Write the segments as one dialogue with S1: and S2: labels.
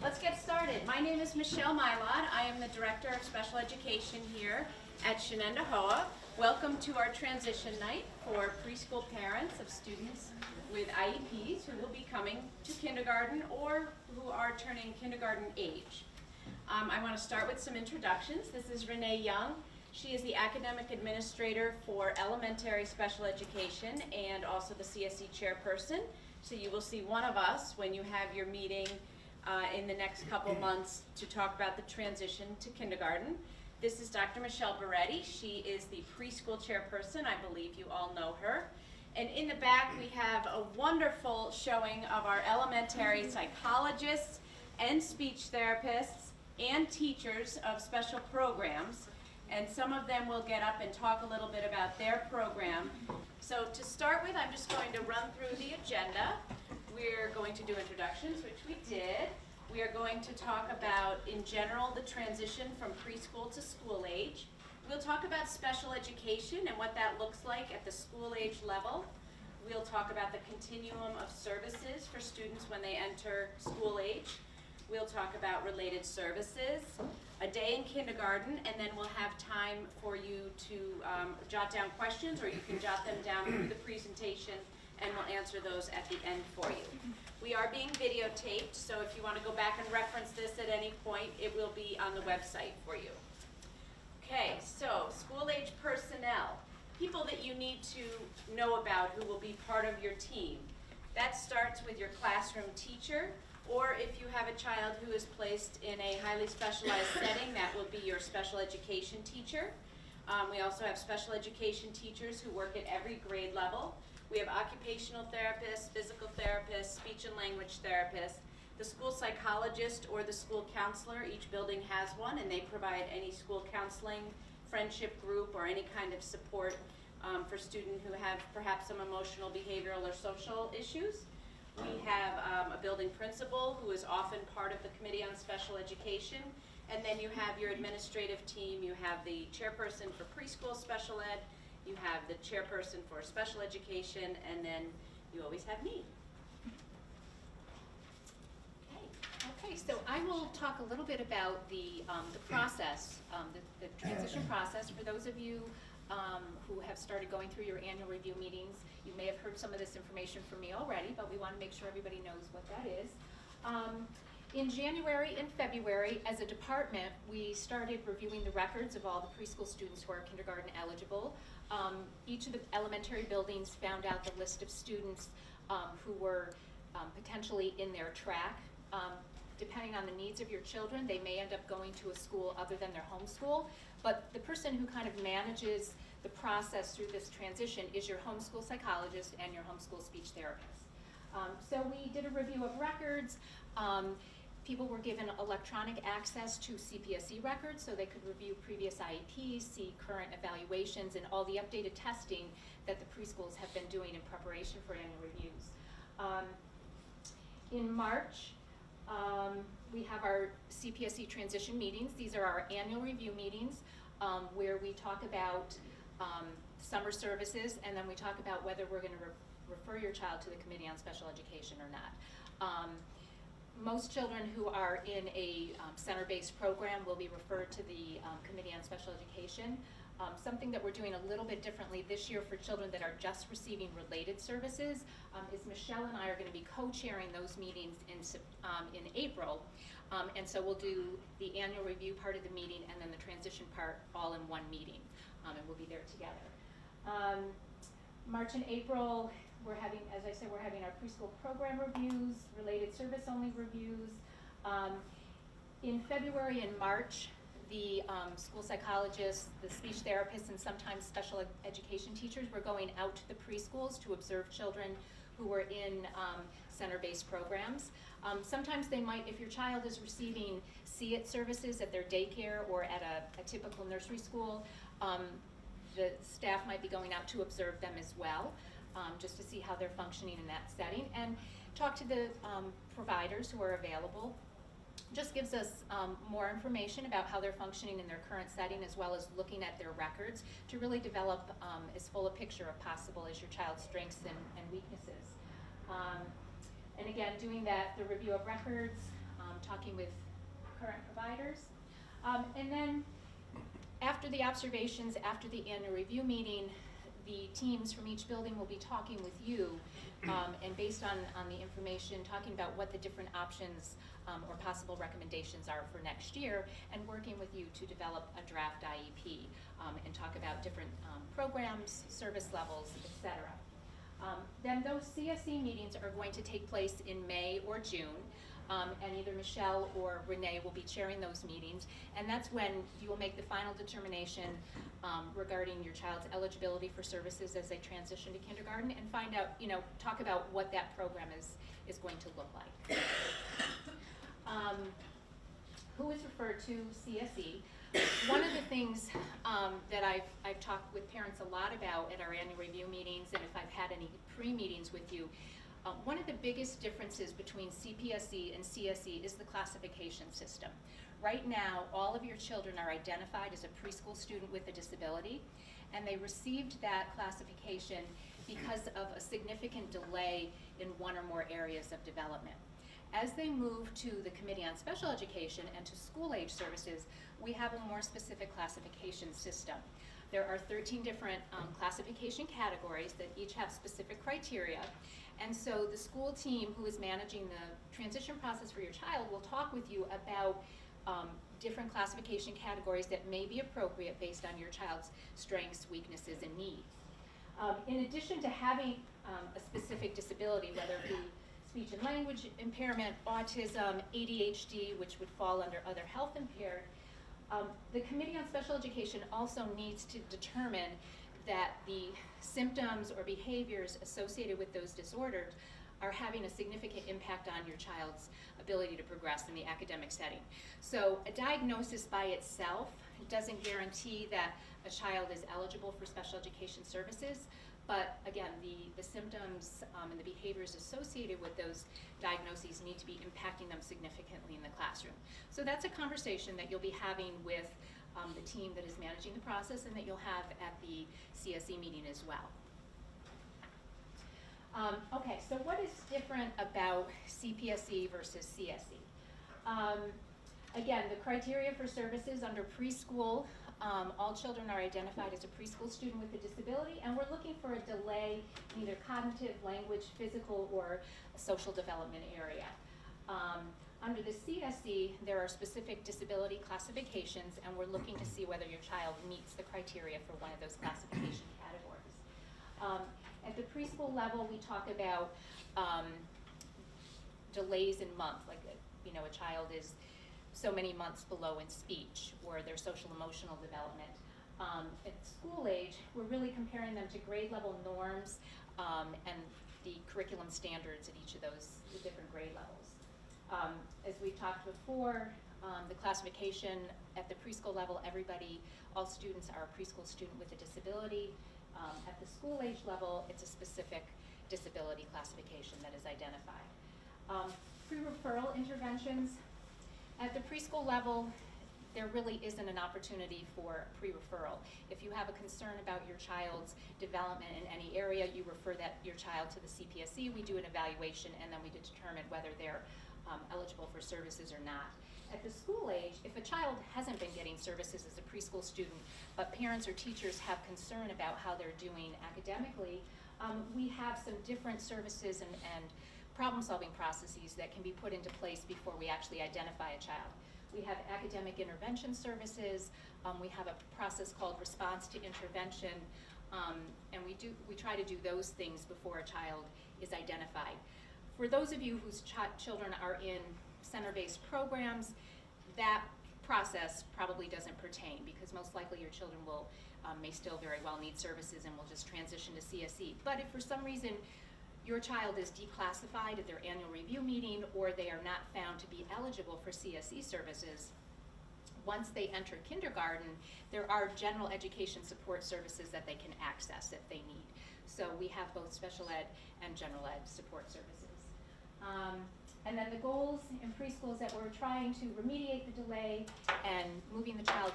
S1: Let's get started. My name is Michelle Mylod. I am the Director of Special Education here at Shenendehowa. Welcome to our transition night for preschool parents of students with IEPs who will be coming to kindergarten or who are turning kindergarten age. I want to start with some introductions. This is Renee Young. She is the Academic Administrator for Elementary Special Education and also the CSE Chairperson. So you will see one of us when you have your meeting in the next couple months to talk about the transition to kindergarten. This is Dr. Michelle Beretti. She is the preschool chairperson. I believe you all know her. And in the back we have a wonderful showing of our elementary psychologists and speech therapists and teachers of special programs. And some of them will get up and talk a little bit about their program. So to start with, I'm just going to run through the agenda. We're going to do introductions, which we did. We are going to talk about, in general, the transition from preschool to school age. We'll talk about special education and what that looks like at the school age level. We'll talk about the continuum of services for students when they enter school age. We'll talk about related services, a day in kindergarten, and then we'll have time for you to jot down questions, or you can jot them down through the presentation and we'll answer those at the end for you. We are being videotaped, so if you want to go back and reference this at any point, it will be on the website for you. Okay, so school age personnel, people that you need to know about who will be part of your team. That starts with your classroom teacher, or if you have a child who is placed in a highly specialized setting, that will be your special education teacher. We also have special education teachers who work at every grade level. We have occupational therapists, physical therapists, speech and language therapists, the school psychologist or the school counselor. Each building has one, and they provide any school counseling, friendship group, or any kind of support for students who have perhaps some emotional, behavioral, or social issues. We have a building principal who is often part of the Committee on Special Education. And then you have your administrative team. You have the chairperson for preschool special ed. You have the chairperson for special education. And then you always have me.
S2: Okay, so I will talk a little bit about the process, the transition process. For those of you who have started going through your annual review meetings, you may have heard some of this information from me already, but we want to make sure everybody knows what that is. In January and February, as a department, we started reviewing the records of all the preschool students who are kindergarten eligible. Each of the elementary buildings found out the list of students who were potentially in their track. Depending on the needs of your children, they may end up going to a school other than their home school, but the person who kind of manages the process through this transition is your homeschool psychologist and your homeschool speech therapist. So we did a review of records. People were given electronic access to Cpsc records so they could review previous IEPs, see current evaluations, and all the updated testing that the preschools have been doing in preparation for annual reviews. In March, we have our Cpsc transition meetings. These are our annual review meetings where we talk about summer services, and then we talk about whether we're going to refer your child to the Committee on Special Education or not. Most children who are in a center-based program will be referred to the Committee on Special Education. Something that we're doing a little bit differently this year for children that are just receiving related services is Michelle and I are going to be co-chairing those meetings in April. And so we'll do the annual review part of the meeting and then the transition part all in one meeting. And we'll be there together. March and April, we're having, as I said, we're having our preschool program reviews, related service only reviews. In February and March, the school psychologists, the speech therapists, and sometimes special education teachers were going out to the preschools to observe children who were in center-based programs. Sometimes they might, if your child is receiving See-It services at their daycare or at a typical nursery school, the staff might be going out to observe them as well, just to see how they're functioning in that setting, and talk to the providers who are available. Just gives us more information about how they're functioning in their current setting, as well as looking at their records to really develop as full a picture as possible as your child's strengths and weaknesses. And again, doing that, the review of records, talking with current providers. And then after the observations, after the annual review meeting, the teams from each building will be talking with you, and based on the information, talking about what the different options or possible recommendations are for next year, and working with you to develop a draft IEP, and talk about different programs, service levels, etc. Then those CSE meetings are going to take place in May or June, and either Michelle or Renee will be chairing those meetings, and that's when you will make the final determination regarding your child's eligibility for services as they transition to kindergarten, and find out, talk about what that program is going to look like. Who is referred to CSE? One of the things that I've talked with parents a lot about at our annual review meetings, and if I've had any pre-meetings with you, one of the biggest differences between Cpsc and CSE is the classification system. Right now, all of your children are identified as a preschool student with a disability, and they received that classification because of a significant delay in one or more areas of development. As they move to the Committee on Special Education and to school age services, we have a more specific classification system. There are 13 different classification categories that each have specific criteria, and so the school team who is managing the transition process for your child will talk with you about different classification categories that may be appropriate based on your child's strengths, weaknesses, and needs. In addition to having a specific disability, whether it be speech and language impairment, autism, ADHD, which would fall under other health impaired, the Committee on Special Education also needs to determine that the symptoms or behaviors associated with those disorders are having a significant impact on your child's ability to progress in the academic setting. So a diagnosis by itself doesn't guarantee that a child is eligible for special education services, but again, the symptoms and the behaviors associated with those diagnoses need to be impacting them significantly in the classroom. So that's a conversation that you'll be having with the team that is managing the process, and that you'll have at the CSE meeting as well. Okay, so what is different about Cpsc versus CSE? Again, the criteria for services under preschool, all children are identified as a preschool student with a disability, and we're looking for a delay in either cognitive, language, physical, or a social development area. Under the CSE, there are specific disability classifications, and we're looking to see whether your child meets the criteria for one of those classification categories. At the preschool level, we talk about delays in month, like a child is so many months below in speech, or their social emotional development. At school age, we're really comparing them to grade level norms and the curriculum standards at each of those different grade levels. As we've talked before, the classification at the preschool level, all students are a preschool student with a disability. At the school age level, it's a specific disability classification that is identified. Pre-referral interventions. At the preschool level, there really isn't an opportunity for pre-referral. If you have a concern about your child's development in any area, you refer your child to the Cpsc, we do an evaluation, and then we determine whether they're eligible for services or not. At the school age, if a child hasn't been getting services as a preschool student, but parents or teachers have concern about how they're doing academically, we have some different services and problem-solving processes that can be put into place before we actually identify a child. We have academic intervention services, we have a process called response to intervention, and we try to do those things before a child is identified. For those of you whose children are in center-based programs, that process probably doesn't pertain, because most likely your children may still very well need services and will just transition to CSE. But if for some reason your child is declassified at their annual review meeting, or they are not found to be eligible for CSE services, once they enter kindergarten, there are general education support services that they can access if they need. So we have both special ed and general ed support services. And then the goals in preschool is that we're trying to remediate the delay and moving the child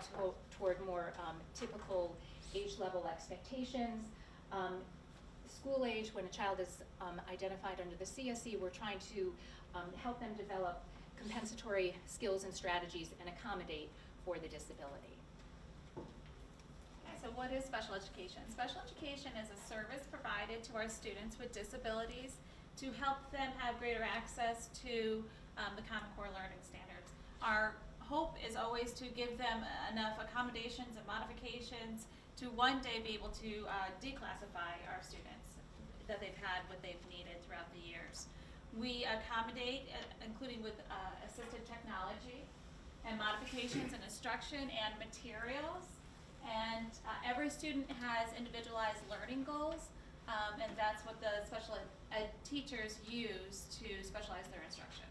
S2: toward more typical age level expectations. School age, when a child is identified under the CSE, we're trying to help them develop compensatory skills and strategies and accommodate for the disability.
S3: Okay, so what is special education? Special education is a service provided to our students with disabilities to help them have greater access to the Common Core learning standards. Our hope is always to give them enough accommodations and modifications to one day be able to declassify our students that they've had what they've needed throughout the years. We accommodate, including with assistive technology and modifications in instruction and materials. And every student has individualized learning goals, and that's what the special ed teachers use to specialize their instruction.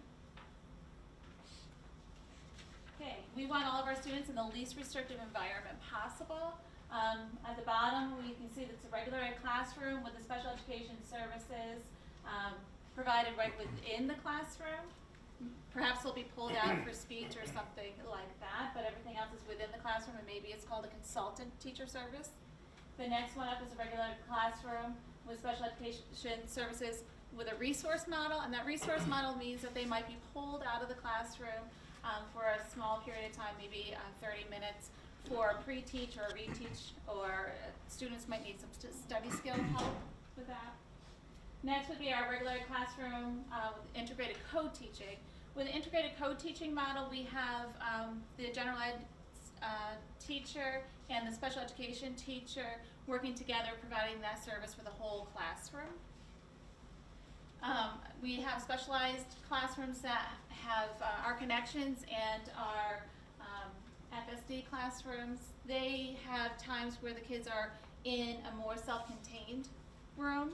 S3: Okay, we want all of our students in the least restrictive environment possible. At the bottom, we can see that it's a regular ed classroom with the special education services provided right within the classroom. Perhaps they'll be pulled out for speech or something like that, but everything else is within the classroom, and maybe it's called a consultant teacher service. The next one up is a regular classroom with special education services with a resource model, and that resource model means that they might be pulled out of the classroom for a small period of time, maybe 30 minutes, for pre-teach or reteach, or students might need some study skill help with that. Next would be our regular classroom with integrated co-teaching. With the integrated co-teaching model, we have the general ed teacher and the special education teacher working together, providing that service for the whole classroom. We have specialized classrooms that have our connections and our FSD classrooms. They have times where the kids are in a more self-contained room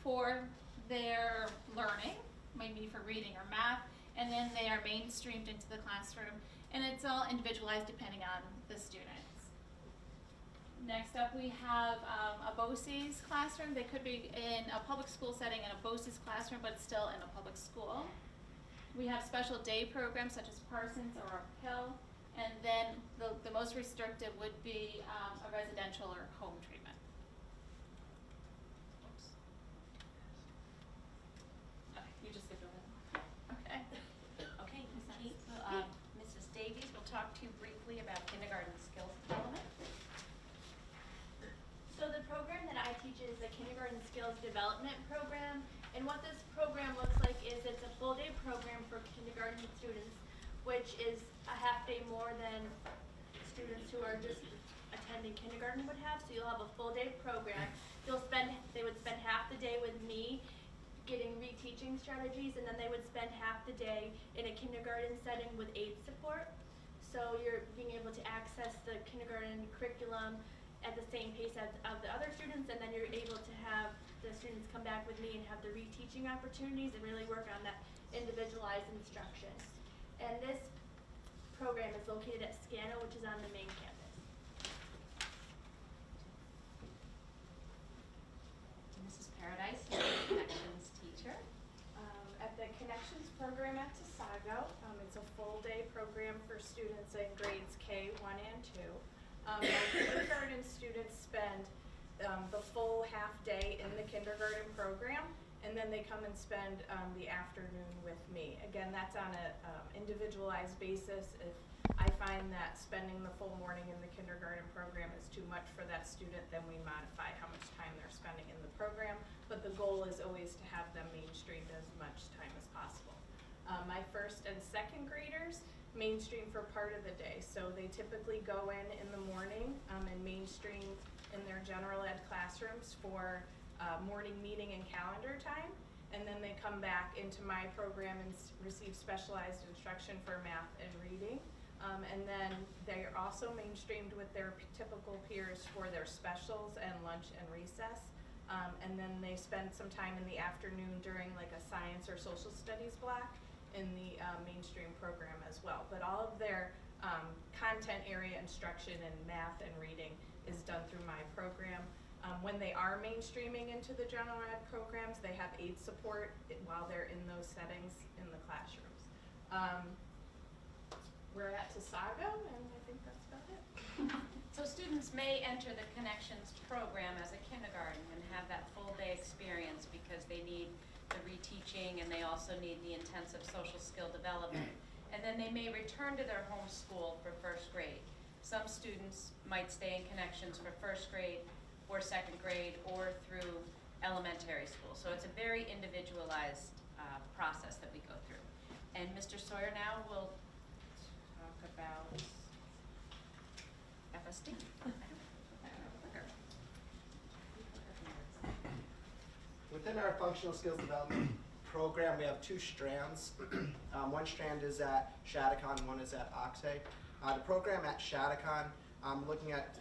S3: for their learning, maybe for reading or math, and then they are mainstreamed into the classroom, and it's all individualized depending on the students. Next up, we have a Boces Classroom. They could be in a public school setting in a Boces Classroom, but still in a public school. We have special day programs such as Parsons or Hill, and then the most restrictive would be a residential or home treatment. Oops. Okay, you just skipped over that. Okay.
S4: Okay, Mrs. Davies will talk to you briefly about kindergarten skills development.
S5: So the program that I teach is the Kindergarten Skills Development Program, and what this program looks like is it's a full-day program for kindergarten students, which is a half day more than students who are just attending kindergarten would have. So you'll have a full-day program. They would spend half the day with me getting reteaching strategies, and then they would spend half the day in a kindergarten setting with aid support. So you're being able to access the kindergarten curriculum at the same pace as of the other students, and then you're able to have the students come back with me and have the reteaching opportunities and really work on that individualized instruction. And this program is located at Scano, which is on the main campus.
S4: Mrs. Paradise, you're the Connections teacher.
S6: At the Connections program at Tasago, it's a full-day program for students in grades K1 and 2. My kindergarten students spend the full half day in the kindergarten program, and then they come and spend the afternoon with me. Again, that's on an individualized basis. If I find that spending the full morning in the kindergarten program is too much for that student, then we modify how much time they're spending in the program. But the goal is always to have them mainstreamed as much time as possible. My first and second graders mainstream for part of the day. So they typically go in the morning and mainstream in their general ed classrooms for morning meeting and calendar time. And then they come back into my program and receive specialized instruction for math and reading. And then they are also mainstreamed with their typical peers for their specials and lunch and recess. And then they spend some time in the afternoon during like a science or social studies block in the mainstream program as well. But all of their content area instruction in math and reading is done through my program. When they are mainstreaming into the general ed programs, they have aid support while they're in those settings in the classrooms. We're at Tasago, and I think that's about it.
S4: So students may enter the Connections program as a kindergarten and have that full day experience because they need the reteaching and they also need the intensive social skill development. and then they may return to their home school for first grade. Some students might stay in connections for first grade or second grade or through elementary school. So it's a very individualized process that we go through. And Mr. Sawyer now will talk about FSD.
S7: Within our functional skills development program, we have 2 strands. One strand is at Shenendehowa, one is at Oxay. The program at Shenendehowa, looking at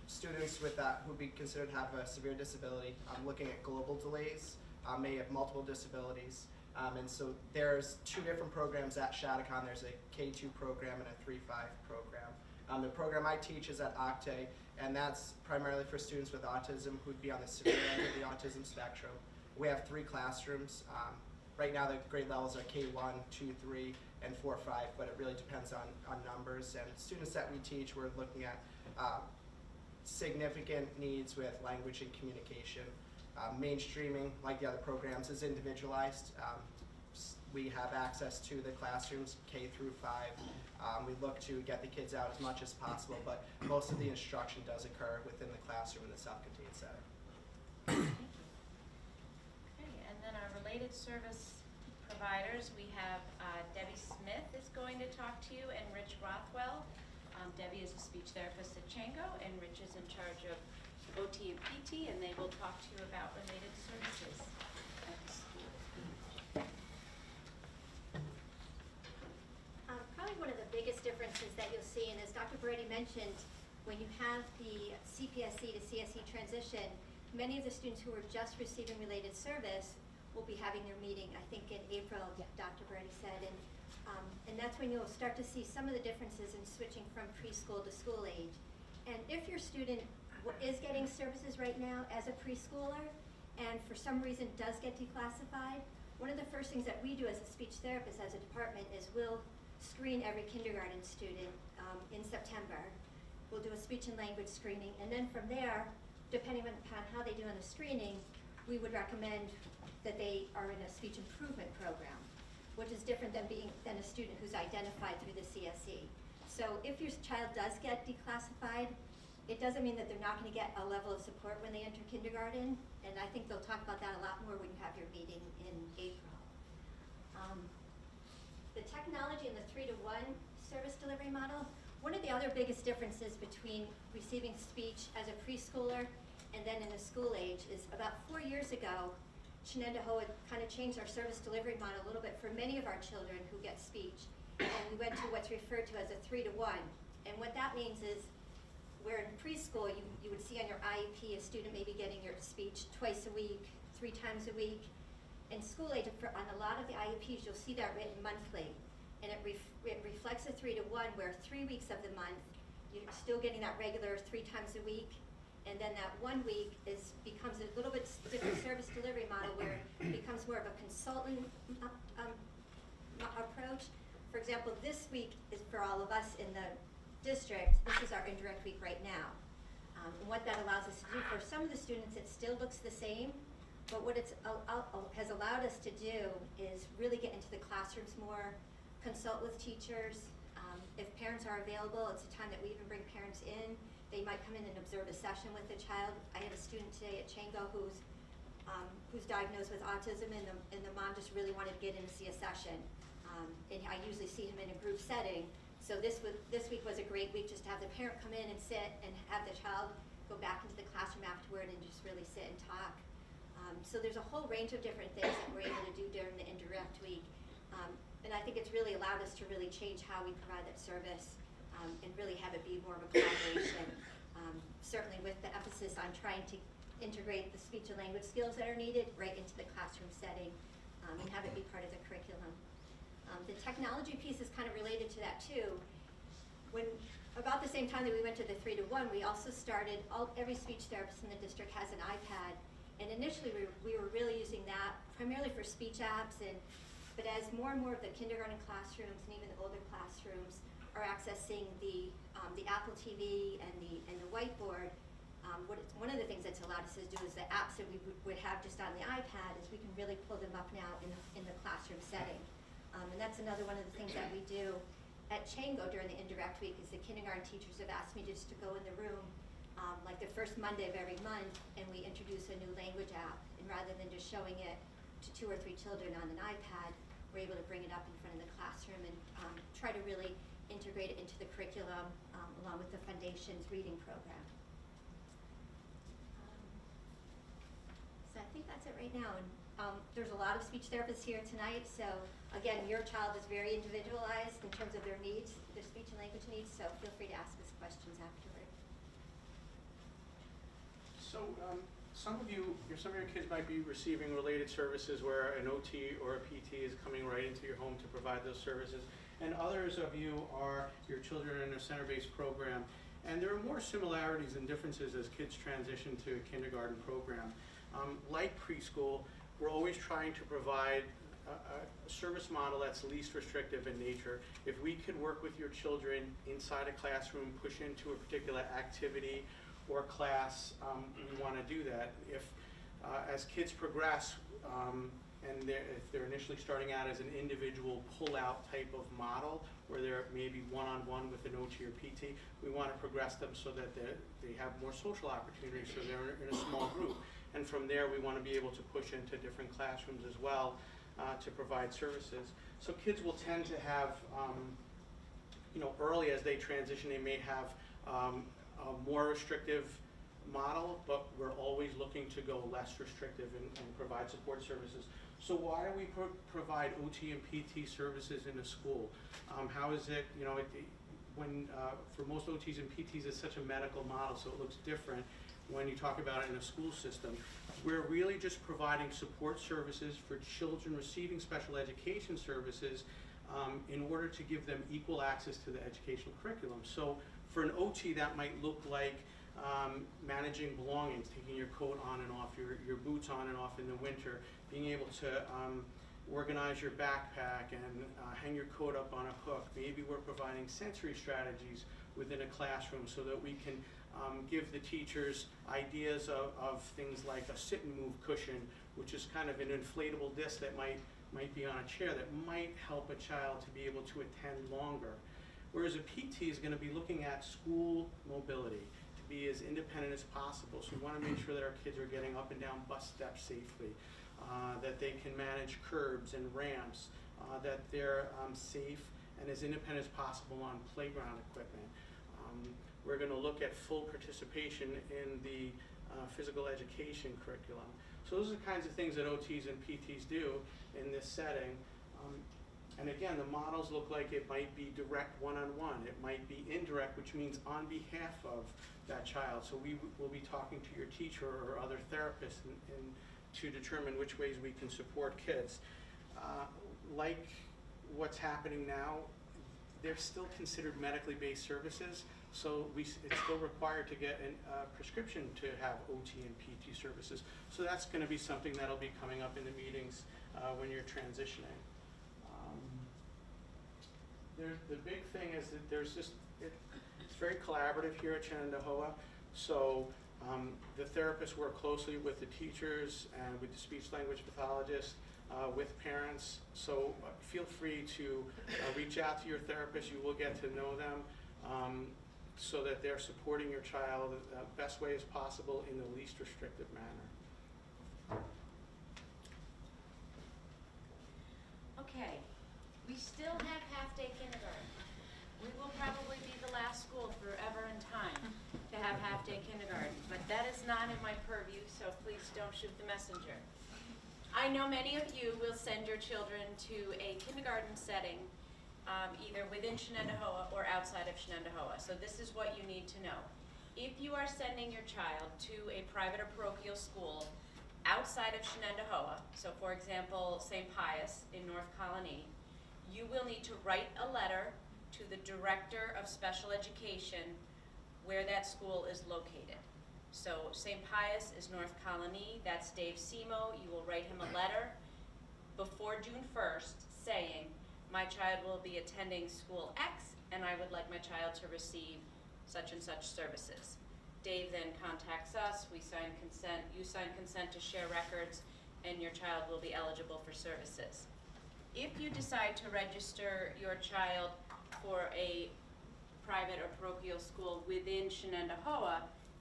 S7: students with who would be considered to have a severe disability. Looking at global delays, may have multiple disabilities. And so there's 2 different programs at Shenendehowa. There's a K2 program and a 3-5 program. The program I teach is at Octay, and that's primarily for students with autism who'd be on the severe end of the autism spectrum. We have 3 classrooms. Right now the grade levels are K1, 2, 3, and 4, 5, but it really depends on numbers. And students that we teach, we're looking at significant needs with language and communication. Mainstreaming, like the other programs, is individualized. We have access to the classrooms K through 5. We look to get the kids out as much as possible, but most of the instruction does occur within the classroom in the self-contained setting.
S4: Okay, and then our related service providers, we have Debbie Smith is going to talk to you, and Rich Rothwell. Debbie is a speech therapist at Chango, and Rich is in charge of OT and PT, and they will talk to you about related services at the school.
S8: Probably one of the biggest differences that you'll see, and as Dr. Brady mentioned, when you have the Cpsc to CSE transition, many of the students who are just receiving related service will be having their meeting, I think in April, Dr. Brady said, and that's when you'll start to see some of the differences in switching from preschool to school age. And if your student is getting services right now as a preschooler, and for some reason does get declassified, one of the first things that we do as a speech therapist, as a department, is we'll screen every kindergarten student in September. We'll do a speech and language screening, and then from there, depending upon how they do in the screening, we would recommend that they are in a speech improvement program, which is different than a student who's identified through the CSE. So if your child does get declassified, it doesn't mean that they're not going to get a level of support when they enter kindergarten, and I think they'll talk about that a lot more when you have your meeting in April. The technology and the 3-to-1 service delivery model, one of the other biggest differences between receiving speech as a preschooler and then in the school age is about 4 years ago, Shenendehowa kind of changed our service delivery model a little bit for many of our children who get speech, and we went to what's referred to as a 3-to-1. And what that means is, where in preschool you would see on your IEP a student maybe getting your speech twice a week, 3 times a week. In school age, on a lot of the IEPs, you'll see that written monthly, and it reflects a 3-to-1, where 3 weeks of the month you're still getting that regular 3 times a week, and then that 1 week becomes a little bit different service delivery model, where it becomes more of a consultant approach. For example, this week is for all of us in the district. This is our indirect week right now. And what that allows us to do, for some of the students it still looks the same, but what it has allowed us to do is really get into the classrooms more, consult with teachers. If parents are available, it's a time that we even bring parents in. They might come in and observe a session with the child. I had a student today at Chango who's diagnosed with autism, and the mom just really wanted to get in to see a session. And I usually see him in a group setting. So this week was a great week just to have the parent come in and sit and have the child go back into the classroom afterward and just really sit and talk. So there's a whole range of different things that we're able to do during the indirect week. And I think it's really allowed us to really change how we provide that service and really have it be more of a collaboration. Certainly with the emphasis on trying to integrate the speech and language skills that are needed right into the classroom setting and have it be part of the curriculum. The technology piece is kind of related to that too. When about the same time that we went to the 3-to-1, we also started, every speech therapist in the district has an iPad, and initially we were really using that primarily for speech apps, but as more and more of the kindergarten classrooms and even the older classrooms are accessing the Apple TV and the whiteboard, one of the things that's allowed us to do is the apps that we would have just on the iPad is we can really pull them up now in the classroom setting. And that's another one of the things that we do at Chango during the indirect week is the kindergarten teachers have asked me just to go in the room like the first Monday of every month, and we introduce a new language app. And rather than just showing it to 2 or 3 children on an iPad, we're able to bring it up in front of the classroom and try to really integrate it into the curriculum along with the Foundation's reading program. So I think that's it right now. And there's a lot of speech therapists here tonight, so again, your child is very individualized in terms of their needs, their speech and language needs, so feel free to ask us questions afterward.
S9: So some of your kids might be receiving related services where an OT or a PT is coming right into your home to provide those services, and others of you are your children in a center-based program. And there are more similarities than differences as kids transition to a kindergarten program. Like preschool, we're always trying to provide a service model that's least restrictive in nature. If we could work with your children inside a classroom, push into a particular activity or class, we want to do that. If as kids progress, and if they're initially starting out as an individual pull-out type of model, where they're maybe one-on-one with an OT or PT, we want to progress them so that they have more social opportunities, so they're in a small group. And from there, we want to be able to push into different classrooms as well to provide services. So kids will tend to have, early as they transition, they may have a more restrictive model, but we're always looking to go less restrictive and provide support services. So why do we provide OT and PT services in a school? How is it, for most OTs and PTs, it's such a medical model, so it looks different when you talk about it in a school system. We're really just providing support services for children receiving special education services in order to give them equal access to the educational curriculum. So for an OT, that might look like managing belongings, taking your coat on and off, your boots on and off in the winter, being able to organize your backpack and hang your coat up on a hook. Maybe we're providing sensory strategies within a classroom so that we can give the teachers ideas of things like a sit and move cushion, which is kind of an inflatable disc that might be on a chair that might help a child to be able to attend longer. Whereas a PT is going to be looking at school mobility, to be as independent as possible. So we want to make sure that our kids are getting up and down bus steps safely, that they can manage curbs and ramps, that they're safe and as independent as possible on playground equipment. We're going to look at full participation in the physical education curriculum. So those are the kinds of things that OTs and PTs do in this setting. And again, the models look like it might be direct one-on-one. It might be indirect, which means on behalf of that child. So we will be talking to your teacher or other therapists to determine which ways we can support kids. Like what's happening now, they're still considered medically based services. So it's still required to get a prescription to have OT and PT services. So that's going to be something that'll be coming up in the meetings when you're transitioning. The big thing is that it's very collaborative here at Shenendehowa. So the therapists work closely with the teachers and with the speech language pathologists, with parents. So feel free to reach out to your therapist. You will get to know them so that they're supporting your child the best way as possible in the least restrictive manner.
S4: Okay, we still have half-day kindergarten. We will probably be the last school forever in time to have half-day kindergarten, but that is not in my purview, so please don't shoot the messenger. I know many of you will send your children to a kindergarten setting, either within Shenendehowa or outside of Shenendehowa. So this is what you need to know. If you are sending your child to a private or parochial school outside of Shenendehowa, so for example, St. Pius in North Colony, you will need to write a letter to the Director of Special Education where that school is located. So St. Pius is North Colony, that's Dave Simo. You will write him a letter before June 1st saying, my child will be attending school X and I would like my child to receive such and such services. Dave then contacts us, we sign consent, you sign consent to share records, and your child will be eligible for services. if you decide to register your child for a private or parochial school within Shenendehowa,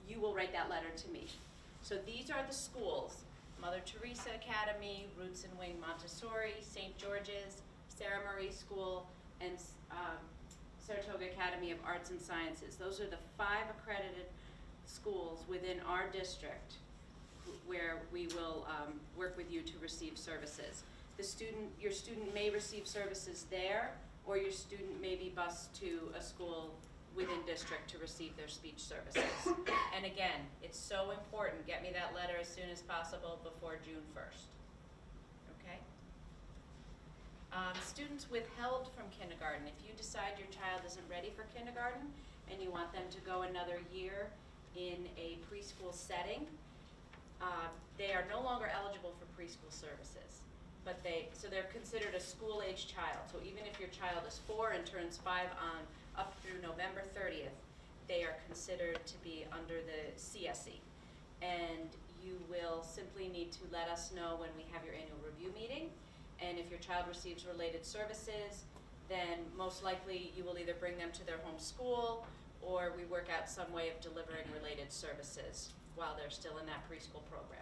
S4: you will write that letter to me. So these are the schools: Mother Teresa Academy, Roots and Wing Montessori, St. George's, Sarah Marie School, and Saratoga Academy of Arts and Sciences. Those are the 5 accredited schools within our district where we will work with you to receive services. Your student may receive services there, or your student may be bused to a school within district to receive their speech services. And again, it's so important, get me that letter as soon as possible before June 1st. Okay? Students withheld from kindergarten. If you decide your child isn't ready for kindergarten and you want them to go another year in a preschool setting, they are no longer eligible for preschool services. But they're considered a school-age child. So even if your child is 4 and turns 5 on up through November 30th, they are considered to be under the Cpsc. And you will simply need to let us know when we have your annual review meeting. And if your child receives related services, then most likely you will either bring them to their home school, or we work out some way of delivering related services while they're still in that preschool program.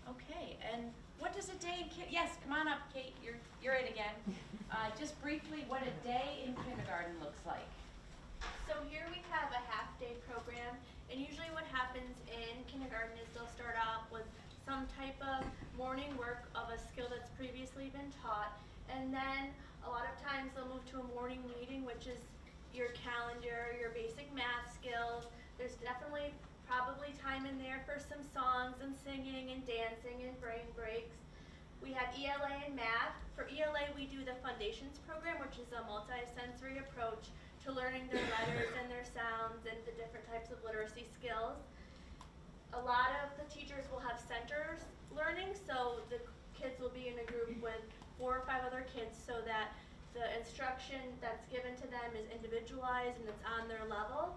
S4: Okay, and what does a day in yes, come on up, Kate, you're in again. Just briefly, what a day in kindergarten looks like.
S5: So here we have a half-day program, and usually what happens in kindergarten is they'll start off with some type of morning work of a skill that's previously been taught, and then a lot of times they'll move to a morning meeting, which is your calendar, your basic math skills. There's definitely probably time in there for some songs and singing and dancing and brain breaks. We have ELA and math. For ELA, we do the Foundations program, which is a multi-sensory approach to learning their letters and their sounds and the different types of literacy skills. A lot of the teachers will have centers learning, so the kids will be in a group with 4 or 5 other kids so that the instruction that's given to them is individualized and it's on their level.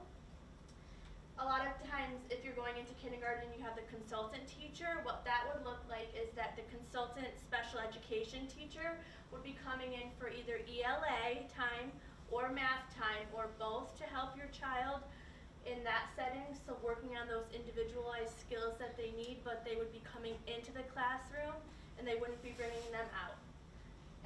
S5: A lot of times, if you're going into kindergarten and you have the consultant teacher, what that would look like is that the consultant special education teacher would be coming in for either ELA time or math time or both to help your child in that setting, so working on those individualized skills that they need, but they would be coming into the classroom and they wouldn't be bringing them out.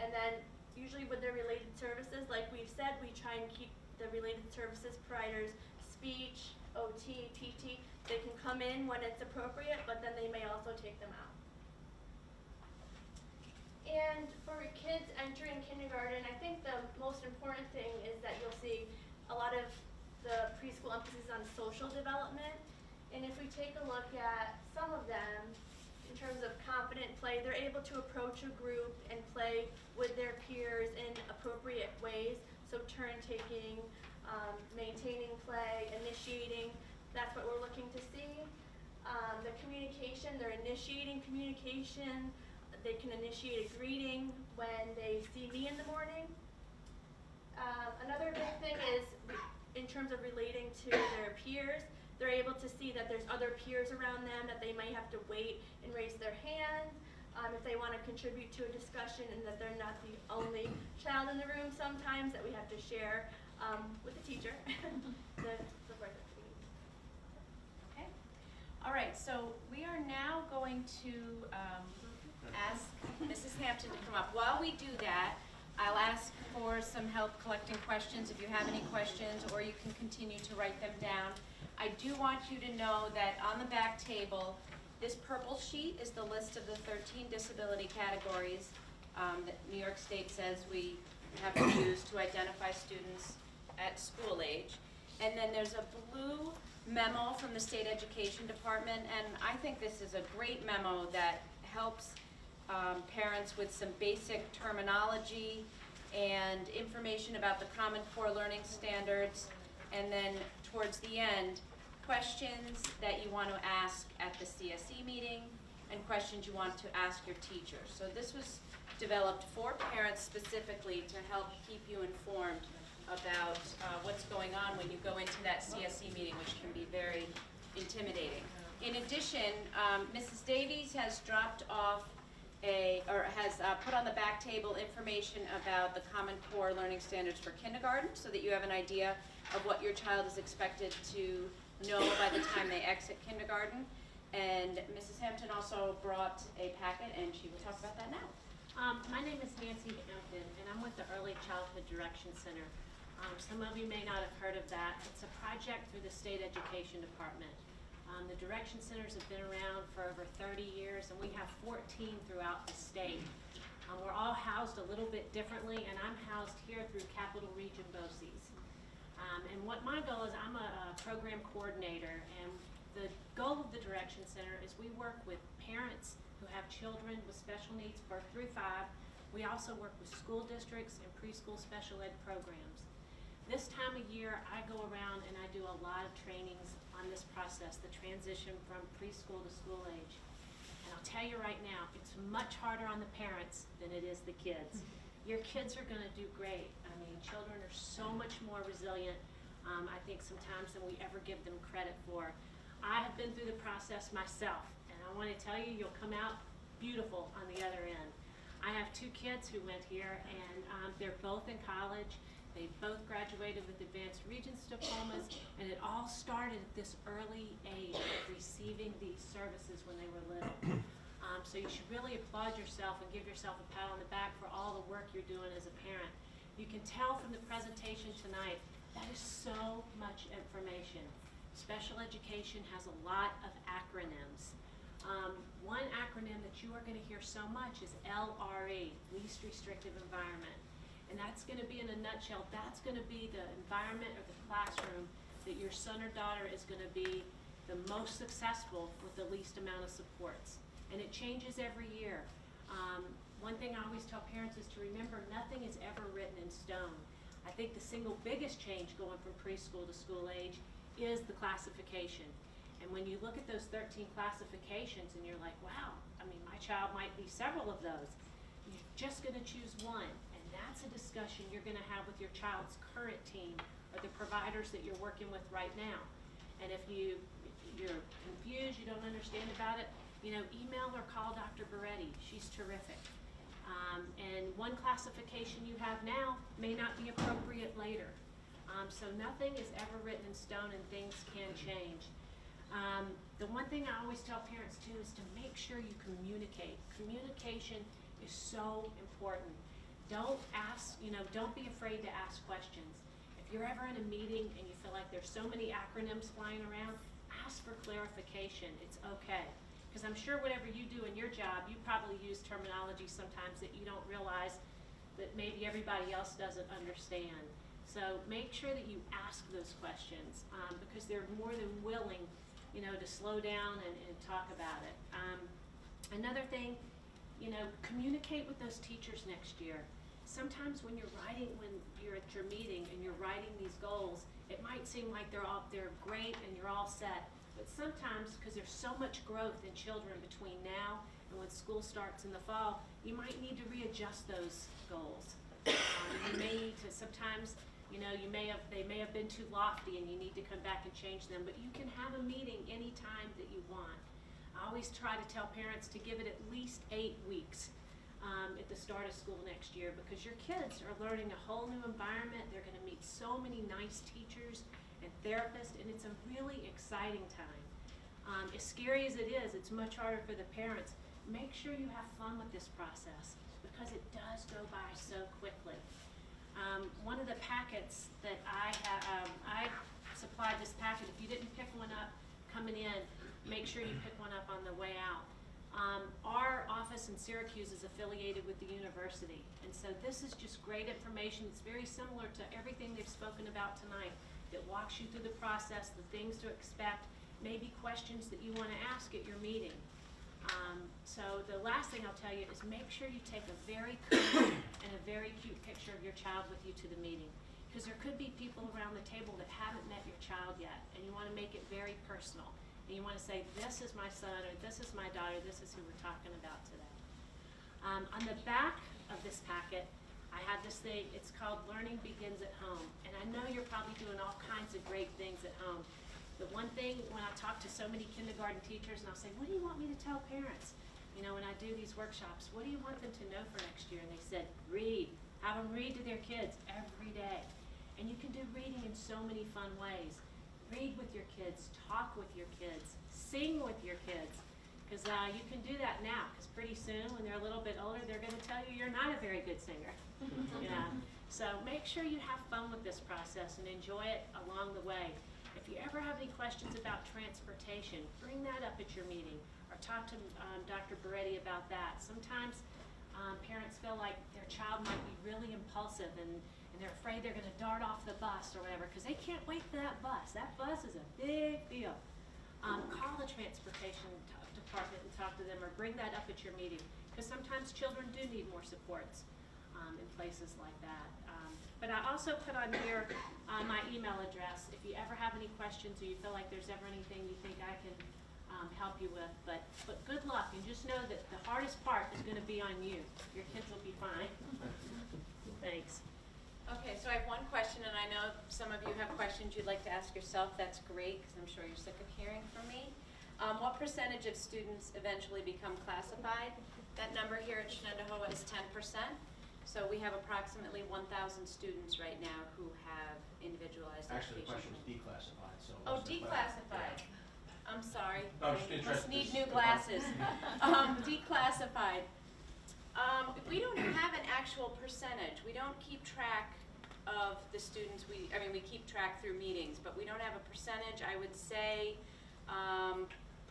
S5: And then usually with their related services, like we've said, we try and keep the related services providers speech, OT, PT, they can come in when it's appropriate, but then they may also take them out. And for kids entering kindergarten, I think the most important thing is that you'll see a lot of the preschool emphasis on social development. And if we take a look at some of them, in terms of confident play, they're able to approach a group and play with their peers in appropriate ways. So turn taking, maintaining play, initiating, that's what we're looking to see. The communication, they're initiating communication. They can initiate a greeting when they see me in the morning. Another big thing is in terms of relating to their peers, they're able to see that there's other peers around them, that they might have to wait and raise their hand if they want to contribute to a discussion, and that they're not the only child in the room sometimes, that we have to share with the teacher the work that we need.
S4: Okay. All right, so we are now going to ask Mrs. Hampton to come up. While we do that, I'll ask for some help collecting questions if you have any questions, or you can continue to write them down. I do want you to know that on the back table, this purple sheet is the list of the 13 disability categories that New York State says we have to use to identify students at school age. And then there's a blue memo from the State Education Department, and I think this is a great memo that helps parents with some basic terminology and information about the Common Core Learning Standards, and then towards the end, questions that you want to ask at the CSE meeting and questions you want to ask your teachers. So this was developed for parents specifically to help keep you informed about what's going on when you go into that CSE meeting, which can be very intimidating. In addition, Mrs. Davies has dropped off
S1: has put on the back table information about the Common Core Learning Standards for kindergarten, so that you have an idea of what your child is expected to know by the time they exit kindergarten. And Mrs. Hampton also brought a packet, and she will talk about that now.
S10: My name is Nancy Hampton, and I'm with the Early Childhood Direction Center. Some of you may not have heard of that. It's a project through the State Education Department. The Direction Centers have been around for over 30 years, and we have 14 throughout the state. We're all housed a little bit differently, and I'm housed here through Capital Region Boces. And what my goal is, I'm a program coordinator, and the goal of the Direction Center is we work with parents who have children with special needs, birth through 5. We also work with school districts and preschool special ed programs. This time of year, I go around and I do a lot of trainings on this process, the transition from preschool to school age. And I'll tell you right now, it's much harder on the parents than it is the kids. Your kids are gonna do great. I mean, children are so much more resilient, I think sometimes than we ever give them credit for. I have been through the process myself, and I wanna tell you, you'll come out beautiful on the other end. I have 2 kids who went here, and they're both in college. They both graduated with advanced Regents diplomas, and it all started at this early age of receiving these services when they were little. So you should really applaud yourself and give yourself a pat on the back for all the work you're doing as a parent. You can tell from the presentation tonight, that is so much information. Special education has a lot of acronyms. One acronym that you are going to hear so much is LRE, Least Restrictive Environment. And that's going to be, in a nutshell, that's going to be the environment or the classroom that your son or daughter is going to be the most successful with the least amount of supports. And it changes every year. One thing I always tell parents is to remember, nothing is ever written in stone. I think the single biggest change going from preschool to school age is the classification. And when you look at those 13 classifications and you're like, wow, I mean, my child might be several of those, you're just going to choose one. And that's a discussion you're going to have with your child's current team or the providers that you're working with right now. And if you're confused, you don't understand about it, you know, email or call Dr. Beretti. She's terrific. And one classification you have now may not be appropriate later. So nothing is ever written in stone, and things can change. The one thing I always tell parents too is to make sure you communicate. Communication is so important. Don't be afraid to ask questions. If you're ever in a meeting and you feel like there's so many acronyms flying around, ask for clarification. It's okay. Because I'm sure whatever you do in your job, you probably use terminology sometimes that you don't realize that maybe everybody else doesn't understand. So make sure that you ask those questions because they're more than willing, to slow down and talk about it. Another thing, communicate with those teachers next year. Sometimes when you're at your meeting and you're writing these goals, it might seem like they're great and you're all set. But sometimes, because there's so much growth in children between now and when school starts in the fall, you might need to readjust those goals. You may need to sometimes, they may have been too lofty and you need to come back and change them, but you can have a meeting anytime that you want. I always try to tell parents to give it at least 8 weeks at the start of school next year, because your kids are learning a whole new environment. They're going to meet so many nice teachers and therapists, and it's a really exciting time. As scary as it is, it's much harder for the parents. Make sure you have fun with this process, because it does go by so quickly. One of the packets that I supplied this packet. If you didn't pick one up coming in, make sure you pick one up on the way out. Our office in Syracuse is affiliated with the university, and so this is just great information. It's very similar to everything they've spoken about tonight. That walks you through the process, the things to expect, maybe questions that you want to ask at your meeting. So the last thing I'll tell you is make sure you take a very clear and a very cute picture of your child with you to the meeting. Because there could be people around the table that haven't met your child yet, and you want to make it very personal. And you want to say, this is my son, or this is my daughter, this is who we're talking about today. On the back of this packet, I have this thing, it's called Learning Begins at Home. And I know you're probably doing all kinds of great things at home. The one thing, when I talk to so many kindergarten teachers, and I'll say, what do you want me to tell parents? you know, when I do these workshops, what do you want them to know for next year? And they said, read. Have them read to their kids every day. And you can do reading in so many fun ways. Read with your kids, talk with your kids, sing with your kids. Because you can do that now, because pretty soon, when they're a little bit older, they're going to tell you you're not a very good singer. You know? So make sure you have fun with this process and enjoy it along the way. If you ever have any questions about transportation, bring that up at your meeting, or talk to Dr. Beretti about that. Sometimes parents feel like their child might be really impulsive and they're afraid they're going to dart off the bus or whatever because they can't wait for that bus. That bus is a big deal. Call the transportation department and talk to them, or bring that up at your meeting, because sometimes children do need more supports in places like that. But I also put on here my email address if you ever have any questions or you feel like there's ever anything you think I can help you with. But good luck, and just know that the hardest part is going to be on you. Your kids will be fine. Thanks.
S1: Okay, so I have one question, and I know some of you have questions you'd like to ask yourself. That's great, because I'm sure you're sick of hearing from me. What percentage of students eventually become classified? That number here at Shenendehowa is 10%. So we have approximately 1,000 students right now who have individualized
S9: Actually, the
S1: education.
S9: question was declassified, so.
S1: Oh,
S9: wasn't it
S1: declassified.
S9: Yeah.
S1: I'm sorry.
S9: No, I'm just
S1: I
S9: interested.
S1: must need new glasses. Declassified. We don't have an actual percentage. We don't keep track of the students. We keep track through meetings, but we don't have a percentage. I would say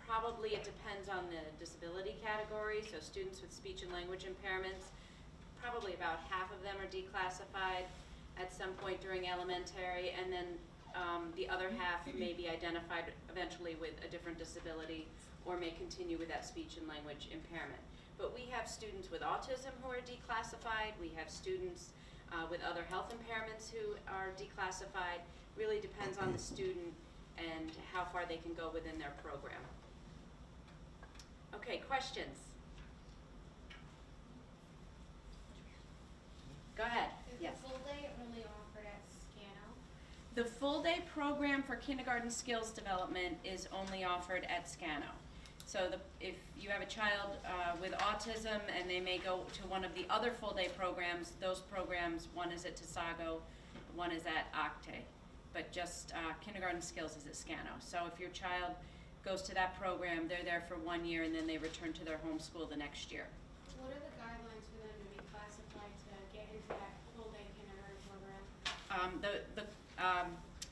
S1: probably it depends on the disability category. So students with speech and language impairments, probably about half of them are declassified at some point during elementary, and then the other half may be identified eventually with a different disability or may continue with that speech and language impairment. But we have students with autism who are declassified. We have students with other health impairments who are declassified. Really depends on the student and how far they can go within their program. Okay, questions? Go ahead. Yes.
S11: Is the full day only offered at Scano?
S1: The full day program for kindergarten skills development is only offered at Scano. So if you have a child with autism and they may go to one of the other full day programs, those programs, one is at Tasago, one is at Octay. But just kindergarten skills is at Scano. So if your child goes to that program, they're there for 1 year and then they return to their home school the next year.
S11: What are the guidelines for them to be classified to get into that full-day kindergarten program?
S1: The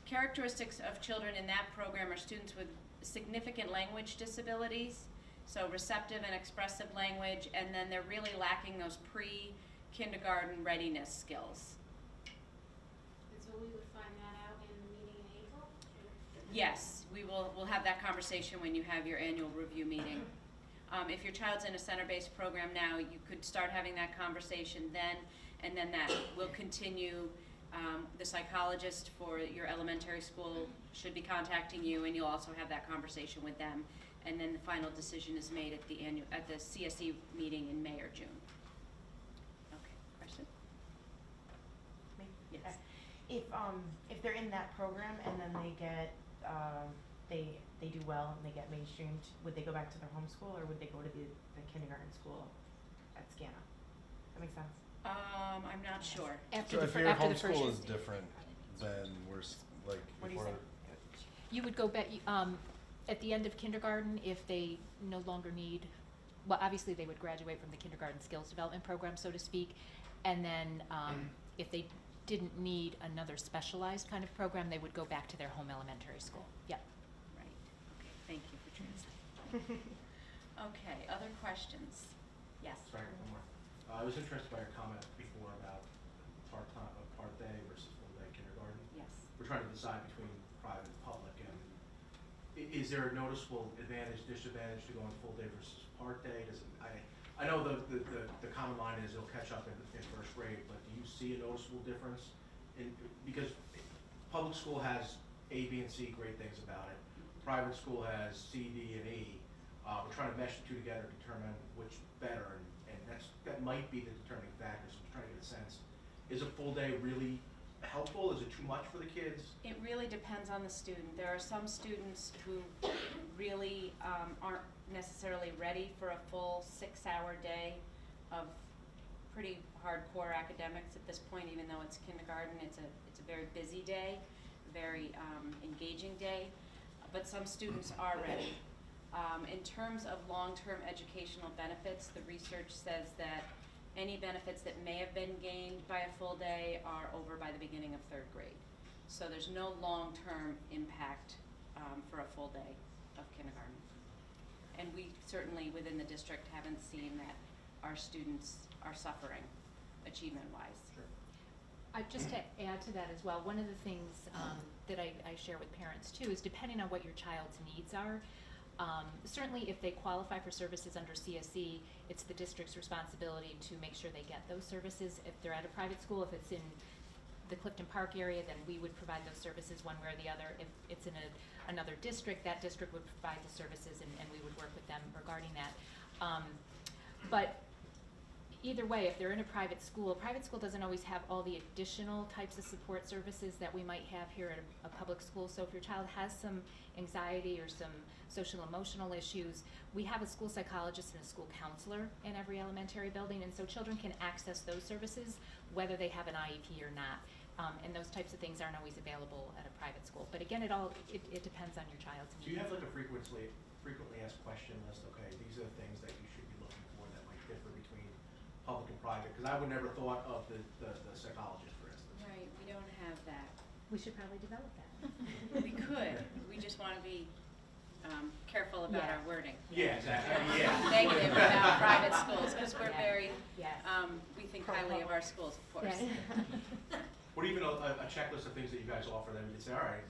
S1: characteristics of children in that program are students with significant language disabilities, so receptive and expressive language, and then they're really lacking those pre-kindergarten readiness skills.
S11: And so we would find that out in the meeting in April?
S1: Yes, we'll have that conversation when you have your annual review meeting. If your child's in a center-based program now, you could start having that conversation then, and then that will continue. The psychologist for your elementary school should be contacting you, and you'll also have that conversation with them. And then the final decision is made at the CSE meeting in May or June. Okay, question?
S12: Me?
S1: Yes.
S12: If they're in that program and then they get they do well and they get mainstreamed, would they go back to their home school or would they go to the kindergarten school at Scano? That makes sense.
S1: I'm not sure.
S2: After
S13: So if your homeschool is different, then like
S12: What do you
S13: before.
S12: say?
S2: You would go back, at the end of kindergarten, if they no longer need, well, obviously they would graduate from the kindergarten skills development program, so to speak, and then if they didn't need another specialized kind of program, they would go back to their home elementary school. Yep.
S1: Right. Okay, thank you for translating. Okay, other questions? Yes.
S9: Sorry, one more. I was interested by your comment before about part day versus full day kindergarten.
S1: Yes.
S9: We're trying to decide between private and public, and is there a noticeable advantage, disadvantage to going full day versus part day? I know the common line is it'll catch up in first grade, but do you see a noticeable difference? Because public school has A, B, and C great things about it. Private school has C, D, and E. We're trying to mesh the two together to determine which better, and that might be the determining factor. So I'm trying to get a sense. Is a full day really helpful? Is it too much for the kids?
S1: It really depends on the student. There are some students who really aren't
S4: necessarily ready for a full 6-hour day of pretty hardcore academics at this point, even though it's kindergarten. It's a very busy day, very engaging day, but some students are ready. In terms of long-term educational benefits, the research says that any benefits that may have been gained by a full day are over by the beginning of 3rd grade. So there's no long-term impact for a full day of kindergarten. And we certainly, within the district, haven't seen that our students are suffering achievement-wise.
S2: Just to add to that as well, one of the things that I share with parents too is depending on what your child's needs are, certainly if they qualify for services under CSE, it's the district's responsibility to make sure they get those services. If they're at a private school, if it's in the Clifton Park area, then we would provide those services one way or the other. If it's in another district, that district would provide the services and we would work with them regarding that. But either way, if they're in a private school doesn't always have all the additional types of support services that we might have here at a public school. So if your child has some anxiety or some social emotional issues, we have a school psychologist and a school counselor in every elementary building, and so children can access those services whether they have an IEP or not. And those types of things aren't always available at a private school. But again, it depends on your child's needs.
S9: Do you have like a frequently asked question list? Okay, these are the things that you should be looking for that might differ between public and private, because I would never thought of the psychologist, for instance.
S4: Right, we don't have that.
S2: We should probably develop that.
S4: We could. We just want to be careful about our wording.
S9: Yeah, exactly. Yeah.
S4: Negative about private schools, because we're very,
S2: Yes.
S4: we think highly of our schools, of course.
S9: Or even a checklist of things that you guys offer them. You can say, all right,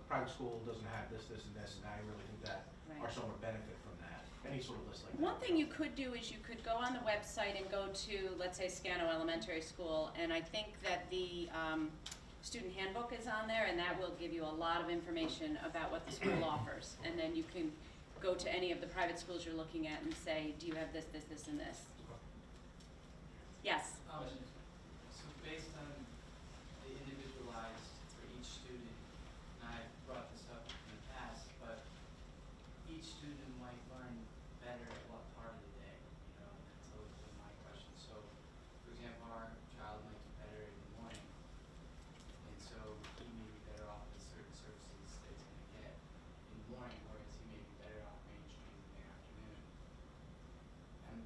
S9: private school doesn't have this, this, and this, and I really think that our son would benefit from that. Any sort of list like that.
S4: One thing you could do is you could go on the website and go to, let's say, Scano Elementary School, and I think that the student handbook is on there, and that will give you a lot of information about what the school offers. And then you can go to any of the private schools you're looking at and say, do you have this, this, this, and this? Yes?
S14: So based on the individualized for each student, and I've brought this up in the past, but each student might learn better at what part of the day, you know, that's always been my question. So, for example, our child might do better in the morning, and so he may be better off with certain services that he's going to get in the morning, whereas he may be better off mainstream in the afternoon. And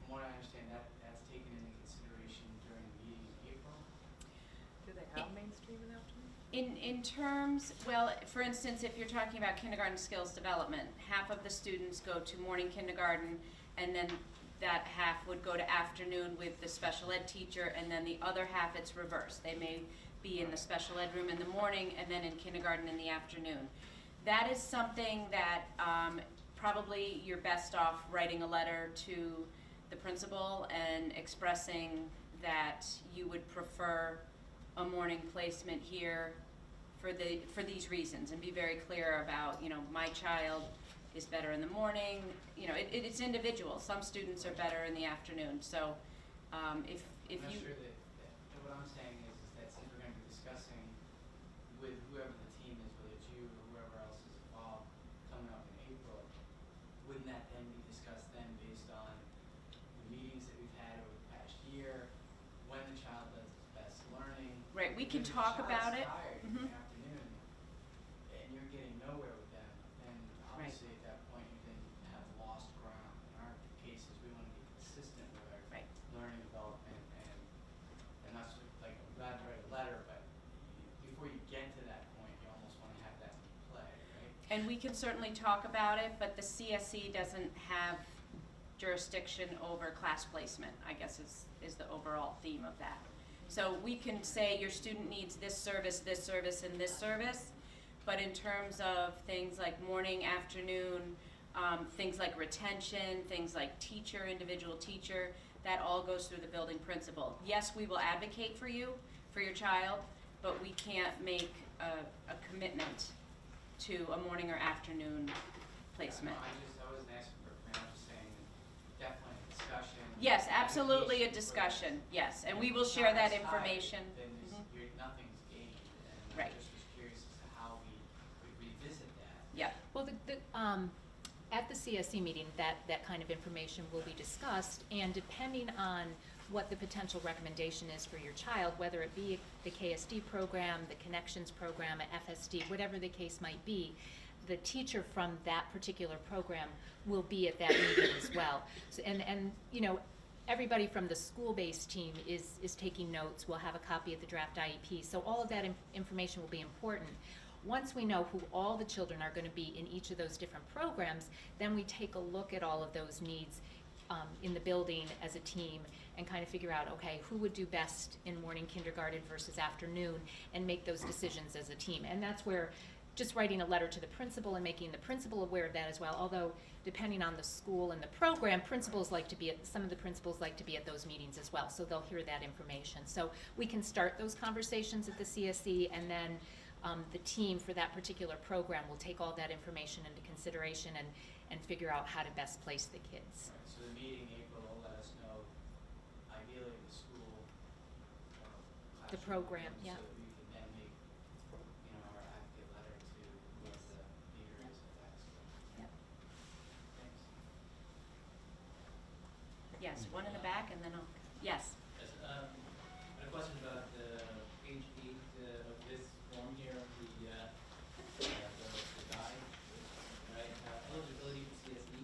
S14: from what I understand, that's taken into consideration during the meeting in April.
S12: Do they have mainstream in the afternoon?
S4: In terms, well, for instance, if you're talking about kindergarten skills development, half of the students go to morning kindergarten, and then that half would go to afternoon with the special ed teacher, and then the other half it's reversed. They may be in the special ed room in the morning and then in kindergarten in the afternoon. That is something that probably you're best off writing a letter to the principal and expressing that you would prefer a morning placement here for these reasons, and be very clear about, you know, my child is better in the morning. You know, it's individual. Some students are better in the afternoon. So if
S14: I'm not
S4: you
S14: sure that what I'm saying is that since we're going to be discussing with whoever the team is, whether it's you or whoever else is involved coming up in April, wouldn't that then be discussed then based on the meetings that we've had over the past year, when the child does its best learning?
S4: Right, we can
S14: Because if
S4: talk
S14: the
S4: about
S14: child's
S4: it.
S14: tired in the afternoon, and you're getting nowhere with them, then obviously at that point you then have lost ground. In our cases, we want to be consistent with our learning development, and that's like, I'm glad to write a letter, but before you get to that point, you almost want to have that in play, right?
S4: And we can certainly talk about it, but the CSE doesn't have jurisdiction over class placement, I guess is the overall theme of that. So we can say your student needs this service, and this service, but in terms of things like morning, afternoon, things like retention, things like teacher, individual teacher, that all goes through the building principal. Yes, we will advocate for you, for your child, but we can't make a commitment to a morning or afternoon placement.
S14: No, I wasn't asking for a plan, I'm just saying definitely a discussion.
S4: Yes, absolutely a
S14: advocation
S4: discussion,
S14: for-
S4: yes, and
S14: if
S4: we will
S14: the
S4: share that
S14: child's tired,
S4: information.
S14: Then nothing's gained, and
S4: Right.
S14: I just was curious as to how we would revisit that.
S4: Yeah.
S2: Well, at the CSE meeting, that kind of information will be discussed, and depending on what the potential recommendation is for your child, whether it be the KSD program, the Connections program, a FSD, whatever the case might be, the teacher from that particular program will be at that meeting as well. So, and you know, everybody from the school-based team is taking notes. We'll have a copy of the draft IEP. So all of that information will be important. Once we know who all the children are going to be in each of those different programs, then we take a look at all of those needs in the building as a team and kind of figure out, okay, who would do best in morning kindergarten versus afternoon, and make those decisions as a team. And that's where just writing a letter to the principal and making the principal aware of that as well, although depending on the school and the program, some of the principals like to be at those meetings as well, so they'll hear that information. So we can start those conversations at the CSE, and then the team for that particular program will take all that information into consideration and figure out how to best place the kids.
S14: Right, so the meeting in April will let us know, ideally the school,
S2: The
S14: classroom
S2: program,
S14: items,
S2: yeah.
S14: so that we can then make, you know, our active letter to what the leader is at that school.
S2: Yep.
S14: Thanks.
S4: Yes, one in the back and then I'll, yes.
S14: Yes, I had a question about page 8 of this form here, the guide, right? Eligibility for CSE.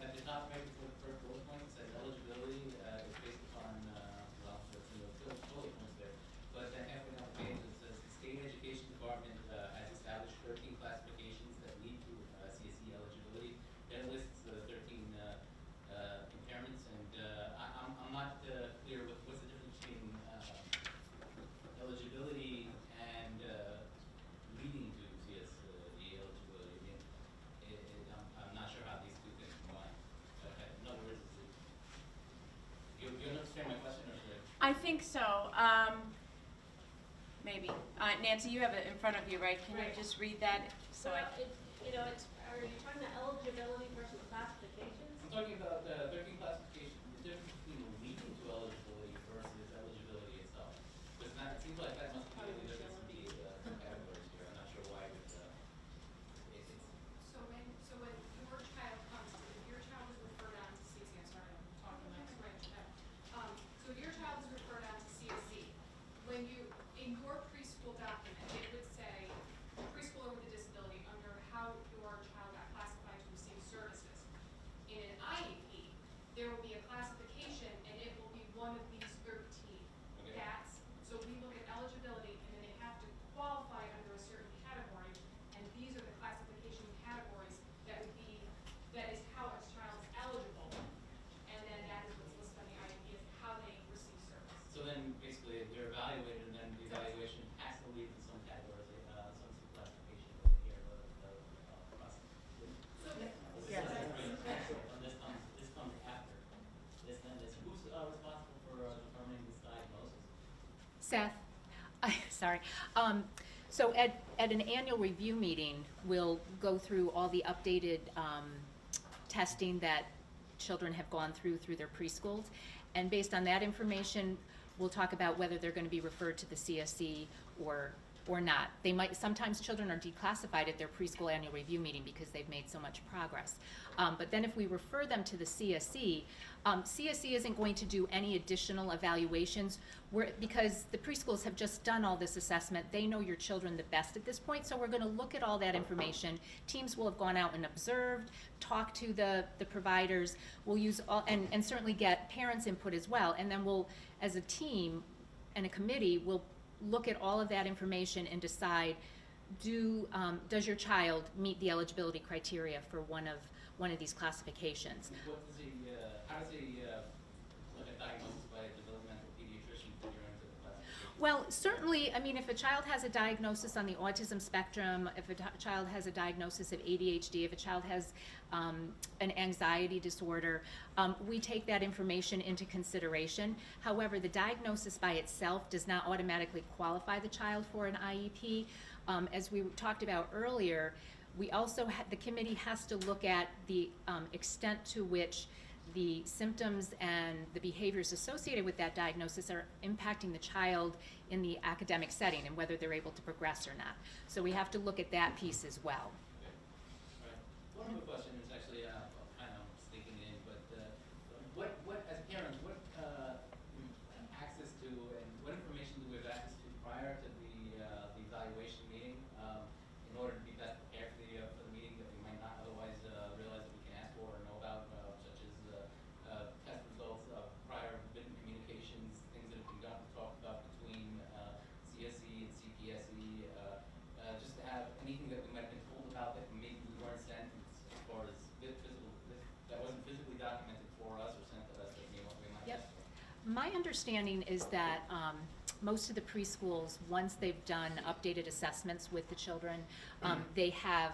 S14: At the top right before the first bullet point, it says eligibility is based upon, well, it's in the bullet points there. But then halfway down the page, it says the state education department has established 13 classifications that lead to CSE eligibility. Then it lists the 13 impairments, and I'm not clear what's the difference between eligibility and leading to CSE eligibility. I mean, I'm not sure how these two things combine. In other words, do you understand my question, or should I?
S1: I think so. Maybe. Nancy, you have it in front of you, right? Can you
S11: Right.
S1: just read that? So I.
S11: Are you talking about eligibility versus classifications?
S14: I'm talking about 13 classifications, the difference between leading to eligibility versus eligibility itself. Because it seems like that must be the difference in the categories here. I'm not sure why it it's.
S11: So when your child comes to, if your child is referred on to CSE, I'm sorry, I'm talking like a branch now. So if your child is referred on to CSE, when you, in your preschool document, it would say preschooler with a disability under how your child got classified to receive services. In an IEP, there will be a classification and it will be one of these 13.
S14: Okay.
S11: So we look at eligibility and then they have to qualify under a certain category, and these are the classification categories that is how a child is eligible, and then that is what's listed on the IEP is how they receive service.
S14: So then basically they're evaluated, and then the evaluation has to lead to some categories, some classification over here, the process.
S12: Yes.
S14: And this comes after. This then this. Who's responsible for determining this diagnosis?
S2: Seth, sorry. So at an annual review meeting, we'll go through all the updated testing that children have gone through their preschools. And based on that information, we'll talk about whether they're going to be referred to the CSE or not. Sometimes children are declassified at their preschool annual review meeting because they've made so much progress. But then if we refer them to the CSE, CSE isn't going to do any additional evaluations because the preschools have just done all this assessment. They know your children the best at this point, so we're going to look at all that information. Teams will have gone out and observed, talked to the providers. We'll use and certainly get parents' input as well. And then we'll, as a team and a committee, will look at all of that information and decide, does your child meet the eligibility criteria for one of these classifications?
S14: How does look at diagnosis by a developmental pediatrician figure into the classification?
S2: Well, certainly, I mean, if a child has a diagnosis on the autism spectrum, if a child has a diagnosis of ADHD, if a child has an anxiety disorder, we take that information into consideration. However, the diagnosis by itself does not automatically qualify the child for an IEP. As we talked about earlier, we also the committee has to look at the extent to which the symptoms and the behaviors associated with that diagnosis are impacting the child in the academic setting and whether they're able to progress or not. So we have to look at that piece as well.
S14: Okay. All right. one of the questions is actually kind of sneaking in, but what as parents, what access to and what information do we have access to prior to the evaluation meeting in order to be best prepared for the meeting that we might not otherwise realize that we can ask for or know about, such as test results, prior written communications, things that have been talked about between CSE and Cpsc, just to have anything that we might have been told about that maybe we weren't sent as far as physical, that wasn't physically documented for us or sent to us that we might
S2: Yep.
S14: ask for.
S2: My understanding is that most of the preschools, once they've done updated assessments with the children, they have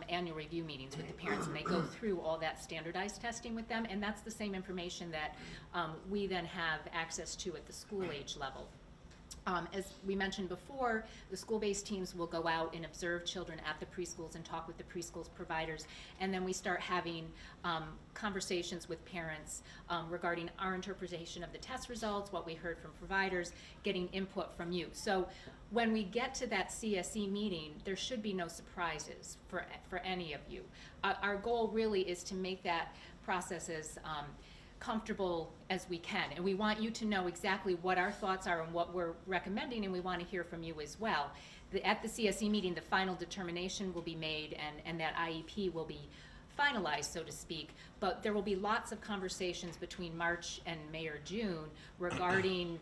S2: annual review meetings with the parents, and they go through all that standardized testing with them, and that's the same information that we then have access to at the school age level. As we mentioned before, the school-based teams will go out and observe children at the preschools and talk with the preschool's providers, and then we start having conversations with parents regarding our interpretation of the test results, what we heard from providers, getting input from you. So when we get to that CSE meeting, there should be no surprises for any of you. Our goal really is to make that process as comfortable as we can, and we want you to know exactly what our thoughts are and what we're recommending, and we want to hear from you as well. At the CSE meeting, the final determination will be made, and that IEP will be finalized, so to speak, but there will be lots of conversations between March and May or June regarding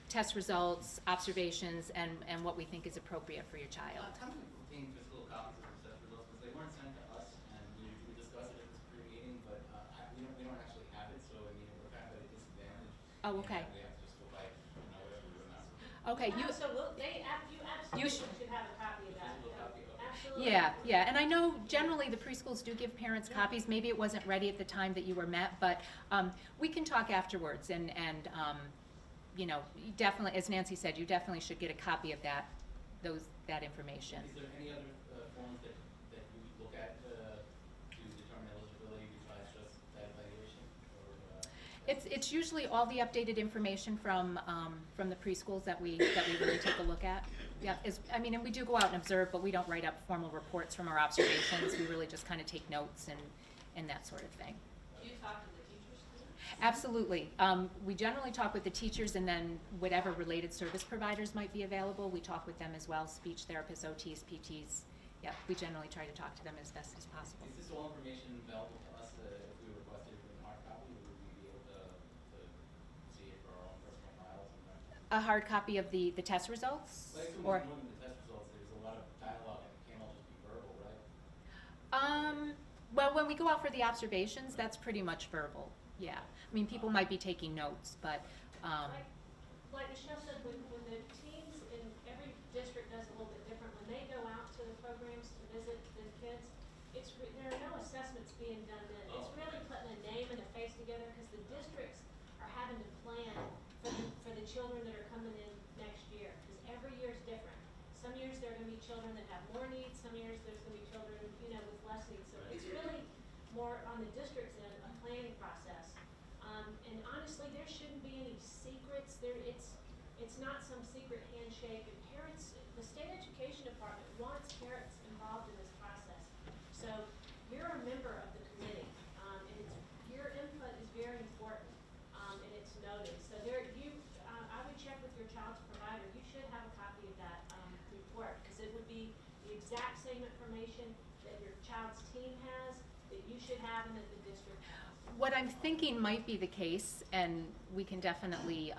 S2: test results, observations, and what we think is appropriate for your child.
S14: How many obtain physical copies of the test results? Because they weren't sent to us, and we discussed it at this pre-meeting, but we don't actually have it, so I mean, we're kind of at a disadvantage.
S2: Oh, okay.
S14: We have to just go by, whatever we were not.
S2: Okay, you
S3: Absolutely, you absolutely
S2: should-
S3: should have a copy of that.
S14: Physical copy of it.
S3: Absolutely.
S2: Yeah, and I know generally the preschools do give parents copies. Maybe it wasn't ready at the time that you were met, but we can talk afterwards, and you definitely, as Nancy said, you definitely should get a copy of that information.
S14: Is there any other forms that you look at to determine eligibility besides just that evaluation? Or,
S2: It's usually all the updated information from the preschools that we really take a look at. Yeah, and we do go out and observe, but we don't write up formal reports from our observations. We really just kind of take notes and that sort of thing.
S3: Do you talk to the teachers too?
S2: Absolutely. We generally talk with the teachers, and then whatever related service providers might be available, we talk with them as well, speech therapists, OTs, PTs. Yeah, we generally try to talk to them as best as possible.
S14: Is this all information available to us if we requested it in hard copy? Would we be able to see it for our own personal files?
S2: A hard copy of the test results?
S14: Like, so
S2: Or,
S14: when the test results, there's a lot of dialogue, and it can't all just be verbal, right?
S2: well, when we go out for the observations, that's pretty much verbal. Yeah. I mean, people might be taking notes, but,
S10: Like Michelle said, when the teams in every district does a little bit different, when they go out to the programs to visit the kids, there are no assessments being done then. It's really putting a name and a face together, because the districts are having to plan for the children that are coming in next year, because every year is different. Some years there are going to be children that have more needs, some years there's going to be children, with less needs. So it's really more on the districts and a planning process. And honestly, there shouldn't be any secrets. It's not some secret handshake. And parents, the state education department wants parents involved in this process. So you're a member of the committee, and your input is very important, and it's noted. So I would check with your child's provider. You should have a copy of that report, because it would be the exact same information that your child's team has, that you should have, and that the district has.
S2: what I'm thinking might be the case, and we can definitely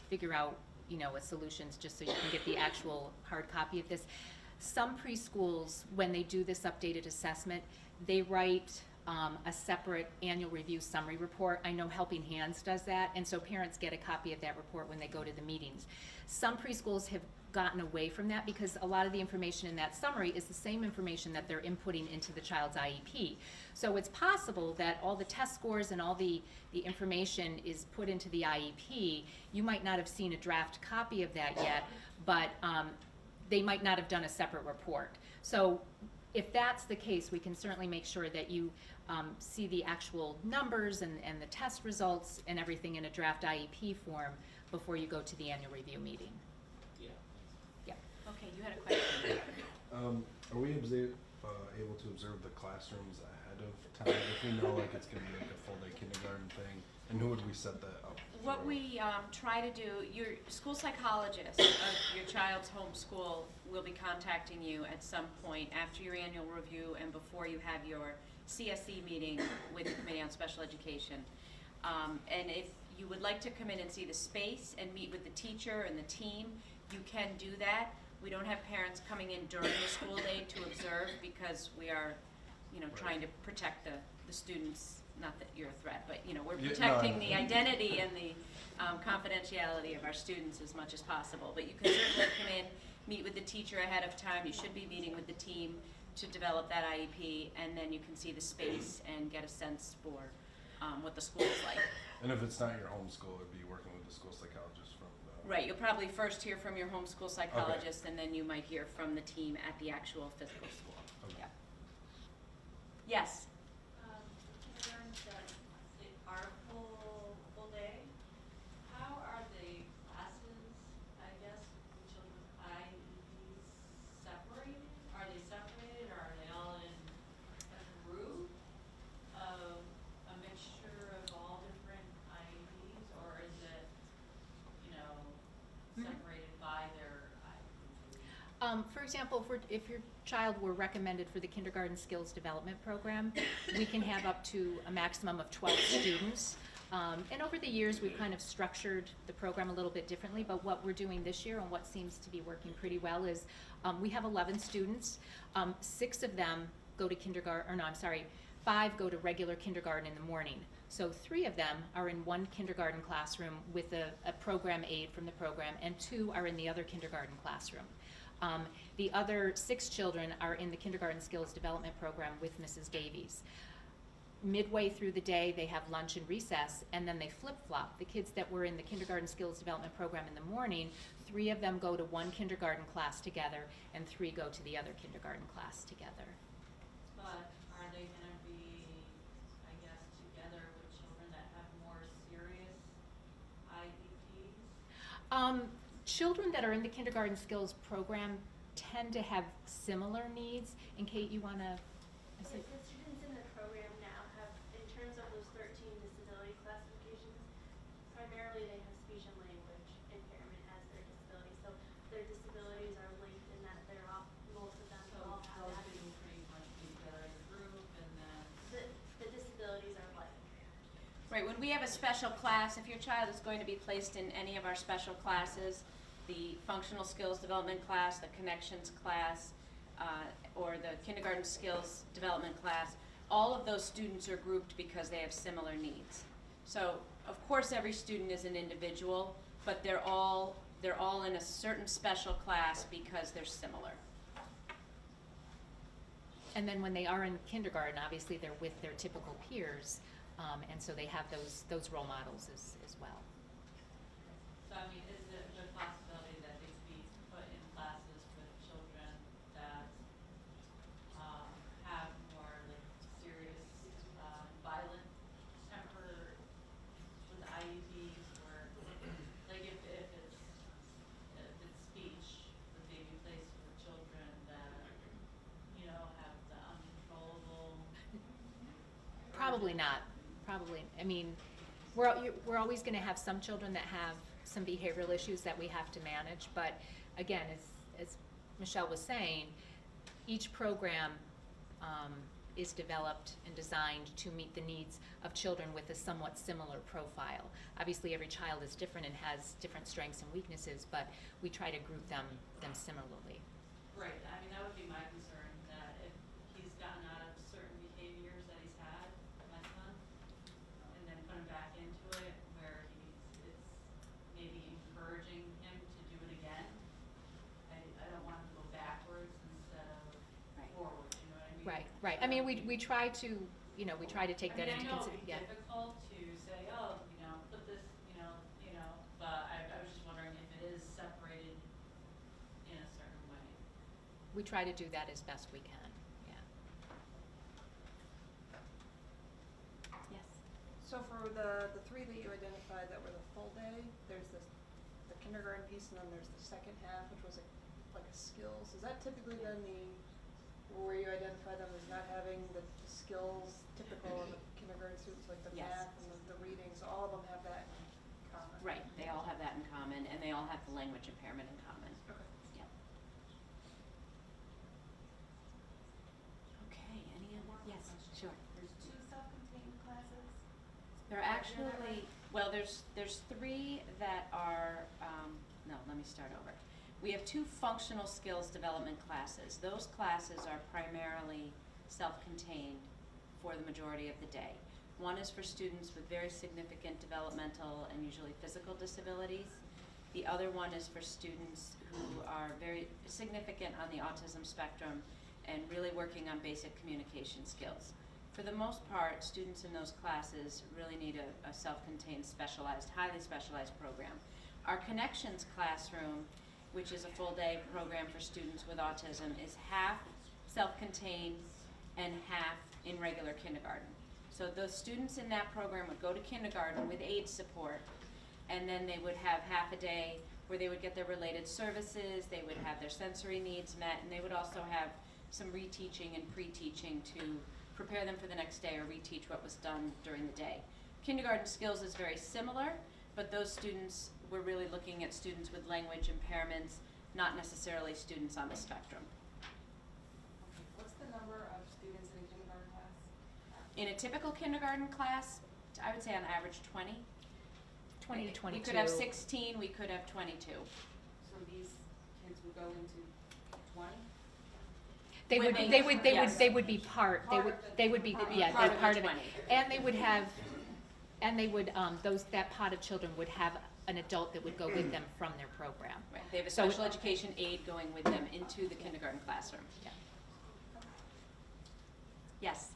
S2: figure out, a solutions just so you can get the actual hard copy of this. Some preschools, when they do this updated assessment, they write a separate annual review summary report. I know Helping Hands does that, and so parents get a copy of that report when they go to the meetings. Some preschools have gotten away from that, because a lot of the information in that summary is the same information that they're inputting into the child's IEP. So it's possible that all the test scores and all the information is put into the IEP. You might not have seen a draft copy of that yet, but they might not have done a separate report. So if that's the case, we can certainly make sure that you see the actual numbers and the test results and everything in a draft IEP form before you go to the annual review meeting.
S14: Yeah.
S2: Yeah.
S1: Okay, you had a question.
S13: Are we able to observe the classrooms ahead of time if we know like it's gonna be like a full day kindergarten thing? And who would we set that up
S4: What
S13: for?
S4: we try to do, your school psychologist of your child's home school will be contacting you at some point after your annual review and before you have your CSE meeting with the Committee on Special Education. And if you would like to come in and see the space and meet with the teacher and the team, you can do that. We don't have parents coming in during the school day to observe because we are, trying to protect the students. Not that you're a threat, but we're
S13: Yeah, no,
S4: protecting
S13: I-
S4: the identity and the confidentiality of our students as much as possible. But you can certainly come in, meet with the teacher ahead of time. You should be meeting with the team to develop that IEP, and then you can see the space and get a sense for what the school is like.
S13: And if it's not your home school, it'd be working with the school psychologist from the.
S4: Right, you'll probably first hear from your homeschool psychologist, and then you might hear from the team at the actual physical school.
S13: Okay.
S4: Yeah. Yes?
S15: Kindergartens that are full day, how are the classes, I guess, with children with IEPs separated? Are they separated, or are they all in a group of a mixture of all different IEPs, or is it, separated by their IEP?
S2: For example, if your child were recommended for the kindergarten skills development program, we can have up to a maximum of 12 students. And over the years, we've kind of structured the program a little bit differently, but what we're doing this year and what seems to be working pretty well is we have 11 students. 6 of them go to kindergarten, 5 go to regular kindergarten in the morning. So 3 of them are in one kindergarten classroom with a program aide from the program, and 2 are in the other kindergarten classroom. The other 6 children are in the kindergarten skills development program with Mrs. Davies. Midway through the day, they have lunch and recess, and then they flip-flop. The kids that were in the kindergarten skills development program in the morning, 3 of them go to one kindergarten class together, and 3 go to the other kindergarten class together.
S15: But are they gonna be, I guess, together with children that have more serious IEPs?
S2: Children that are in the kindergarten skills program tend to have similar needs. And Kate, you wanna?
S5: The students in the program now have, in terms of those 13 disability classifications, primarily they have speech and language impairment as their disability. So their disabilities are linked in that they're all, most of them
S15: So
S5: all have
S15: those
S5: that.
S15: people pretty much be together as a group, and then
S5: The disabilities are like.
S4: Right, when we have a special class, if your child is going to be placed in any of our special classes, the functional skills development class, the connections class, or the kindergarten skills development class, all of those students are grouped because they have similar needs. So, of course, every student is an individual, but they're all in a certain special class because they're similar.
S2: And then when they are in kindergarten, obviously they're with their typical peers, and so they have those role models as well.
S15: So I mean, is it a possibility that they could be put in classes with children that have more like serious violent temper with IEPs, or like if it's speech, would they be placed with children that have the uncontrollable?
S2: Probably not. Probably. I mean, we're always going to have some children that have some behavioral issues that we have to manage. But again, as Michelle was saying, each program is developed and designed to meet the needs of children with a somewhat similar profile. Obviously, every child is different and has different strengths and weaknesses, but we try to group them similarly.
S15: Right, I mean, that would be my concern, that if he's gotten out of certain behaviors that he's had, my son, and then put him back into it where it's maybe encouraging him to do it again. I don't want him to go backwards instead of forward, you know what I mean?
S2: Right. I mean, we try to, we try to take that into
S15: I know
S2: consideration.
S15: it'd be difficult to say, oh, put this, but I was just wondering if it is separated in a certain way.
S2: We try to do that as best we can, yeah. Yes.
S6: So for the 3 that you identified that were the full day, there's the kindergarten piece, and then there's the second half, which was like a skills. Is that typically then
S16: where you identify them as not having the skills typical of kindergarten students, like the
S1: Yes.
S16: math and the reading, so all of them have that in common.
S1: Right, they all have that in common, and they all have the language impairment in common.
S16: Okay.
S1: Yep. Okay, any other? Yes, sure.
S3: There's 2 self-contained classes.
S1: There are actually, well, there's 3 that are, no, let me start over. We have 2 functional skills development classes. Those classes are primarily self-contained for the majority of the day. One is for students with very significant developmental and usually physical disabilities. The other one is for students who are very significant on the autism spectrum and really working on basic communication skills. For the most part, students in those classes really need a self-contained, specialized, highly specialized program. Our Connections classroom, which is a full-day program for students with autism, is half self-contained and half in regular kindergarten. So the students in that program would go to kindergarten with aid support, and then they would have half a day where they would get their related services, they would have their sensory needs met, and they would also have some reteaching and pre-teaching to prepare them for the next day or reteach what was done during the day. Kindergarten skills is very similar, but those students, we're really looking at students with language impairments, not necessarily students on the spectrum.
S16: What's the number of students in a kindergarten class?
S1: In a typical kindergarten class, I would say on average 20.
S2: 20 to 22.
S1: We could have 16, we could have 22.
S15: So these kids would go into 20?
S2: They would,
S1: Women,
S2: they would, they
S1: yes.
S2: would, they would be part, they would be,
S1: They'd be
S2: yeah,
S1: part
S2: they're
S1: of
S2: part
S1: the
S2: of it.
S1: 20.
S2: And they would have, that pot of children would have an adult that would go with them from their program.
S1: Right. They have a
S2: So-
S1: special education aide going with them into the kindergarten classroom.
S2: Yeah.
S1: Yes?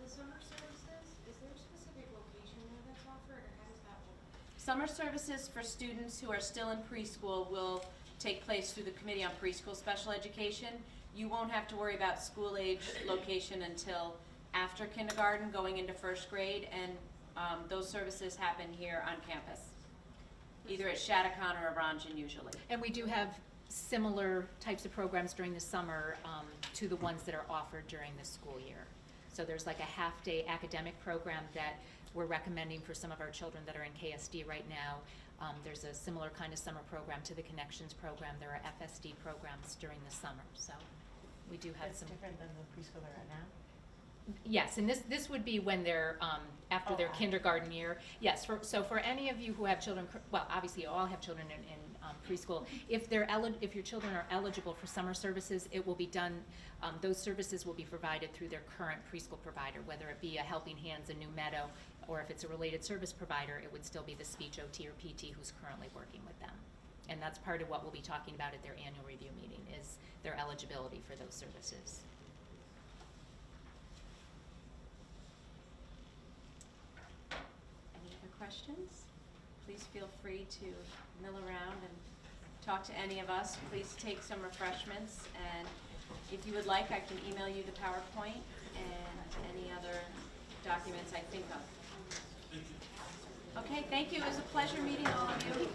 S11: The summer services, is there a specific location where that's offered, or how does that work?
S1: Summer services for students who are still in preschool will take place through the Committee on Preschool Special Education. You won't have to worry about school age location until after kindergarten, going into first grade, and those services happen here on campus, either at Shattuckon or Orangen usually.
S2: And we do have similar types of programs during the summer to the ones that are offered during the school year. So there's like a half-day academic program that we're recommending for some of our children that are in KSD right now. There's a similar kind of summer program to the Connections program. There are FSD programs during the summer, so we do have
S12: That's
S2: some.
S12: different than the preschool they're at now?
S2: Yes, and this would be when they're, after their
S12: Okay.
S2: kindergarten year. Yes, so for any of you who have children, well, obviously you all have children in preschool, if your children are eligible for summer services, it will be done, those services will be provided through their current preschool provider, whether it be a Helping Hands, a New Meadow, or if it's a related service provider, it would still be the speech OT or PT who's currently working with them. And that's part of what we'll be talking about at their annual review meeting, is their eligibility for those services.
S1: Any other questions? Please feel free to mill around and talk to any of us. Please take some refreshments, and if you would like, I can email you the PowerPoint and any other documents I think of. Okay, thank you. It was a pleasure meeting all of you.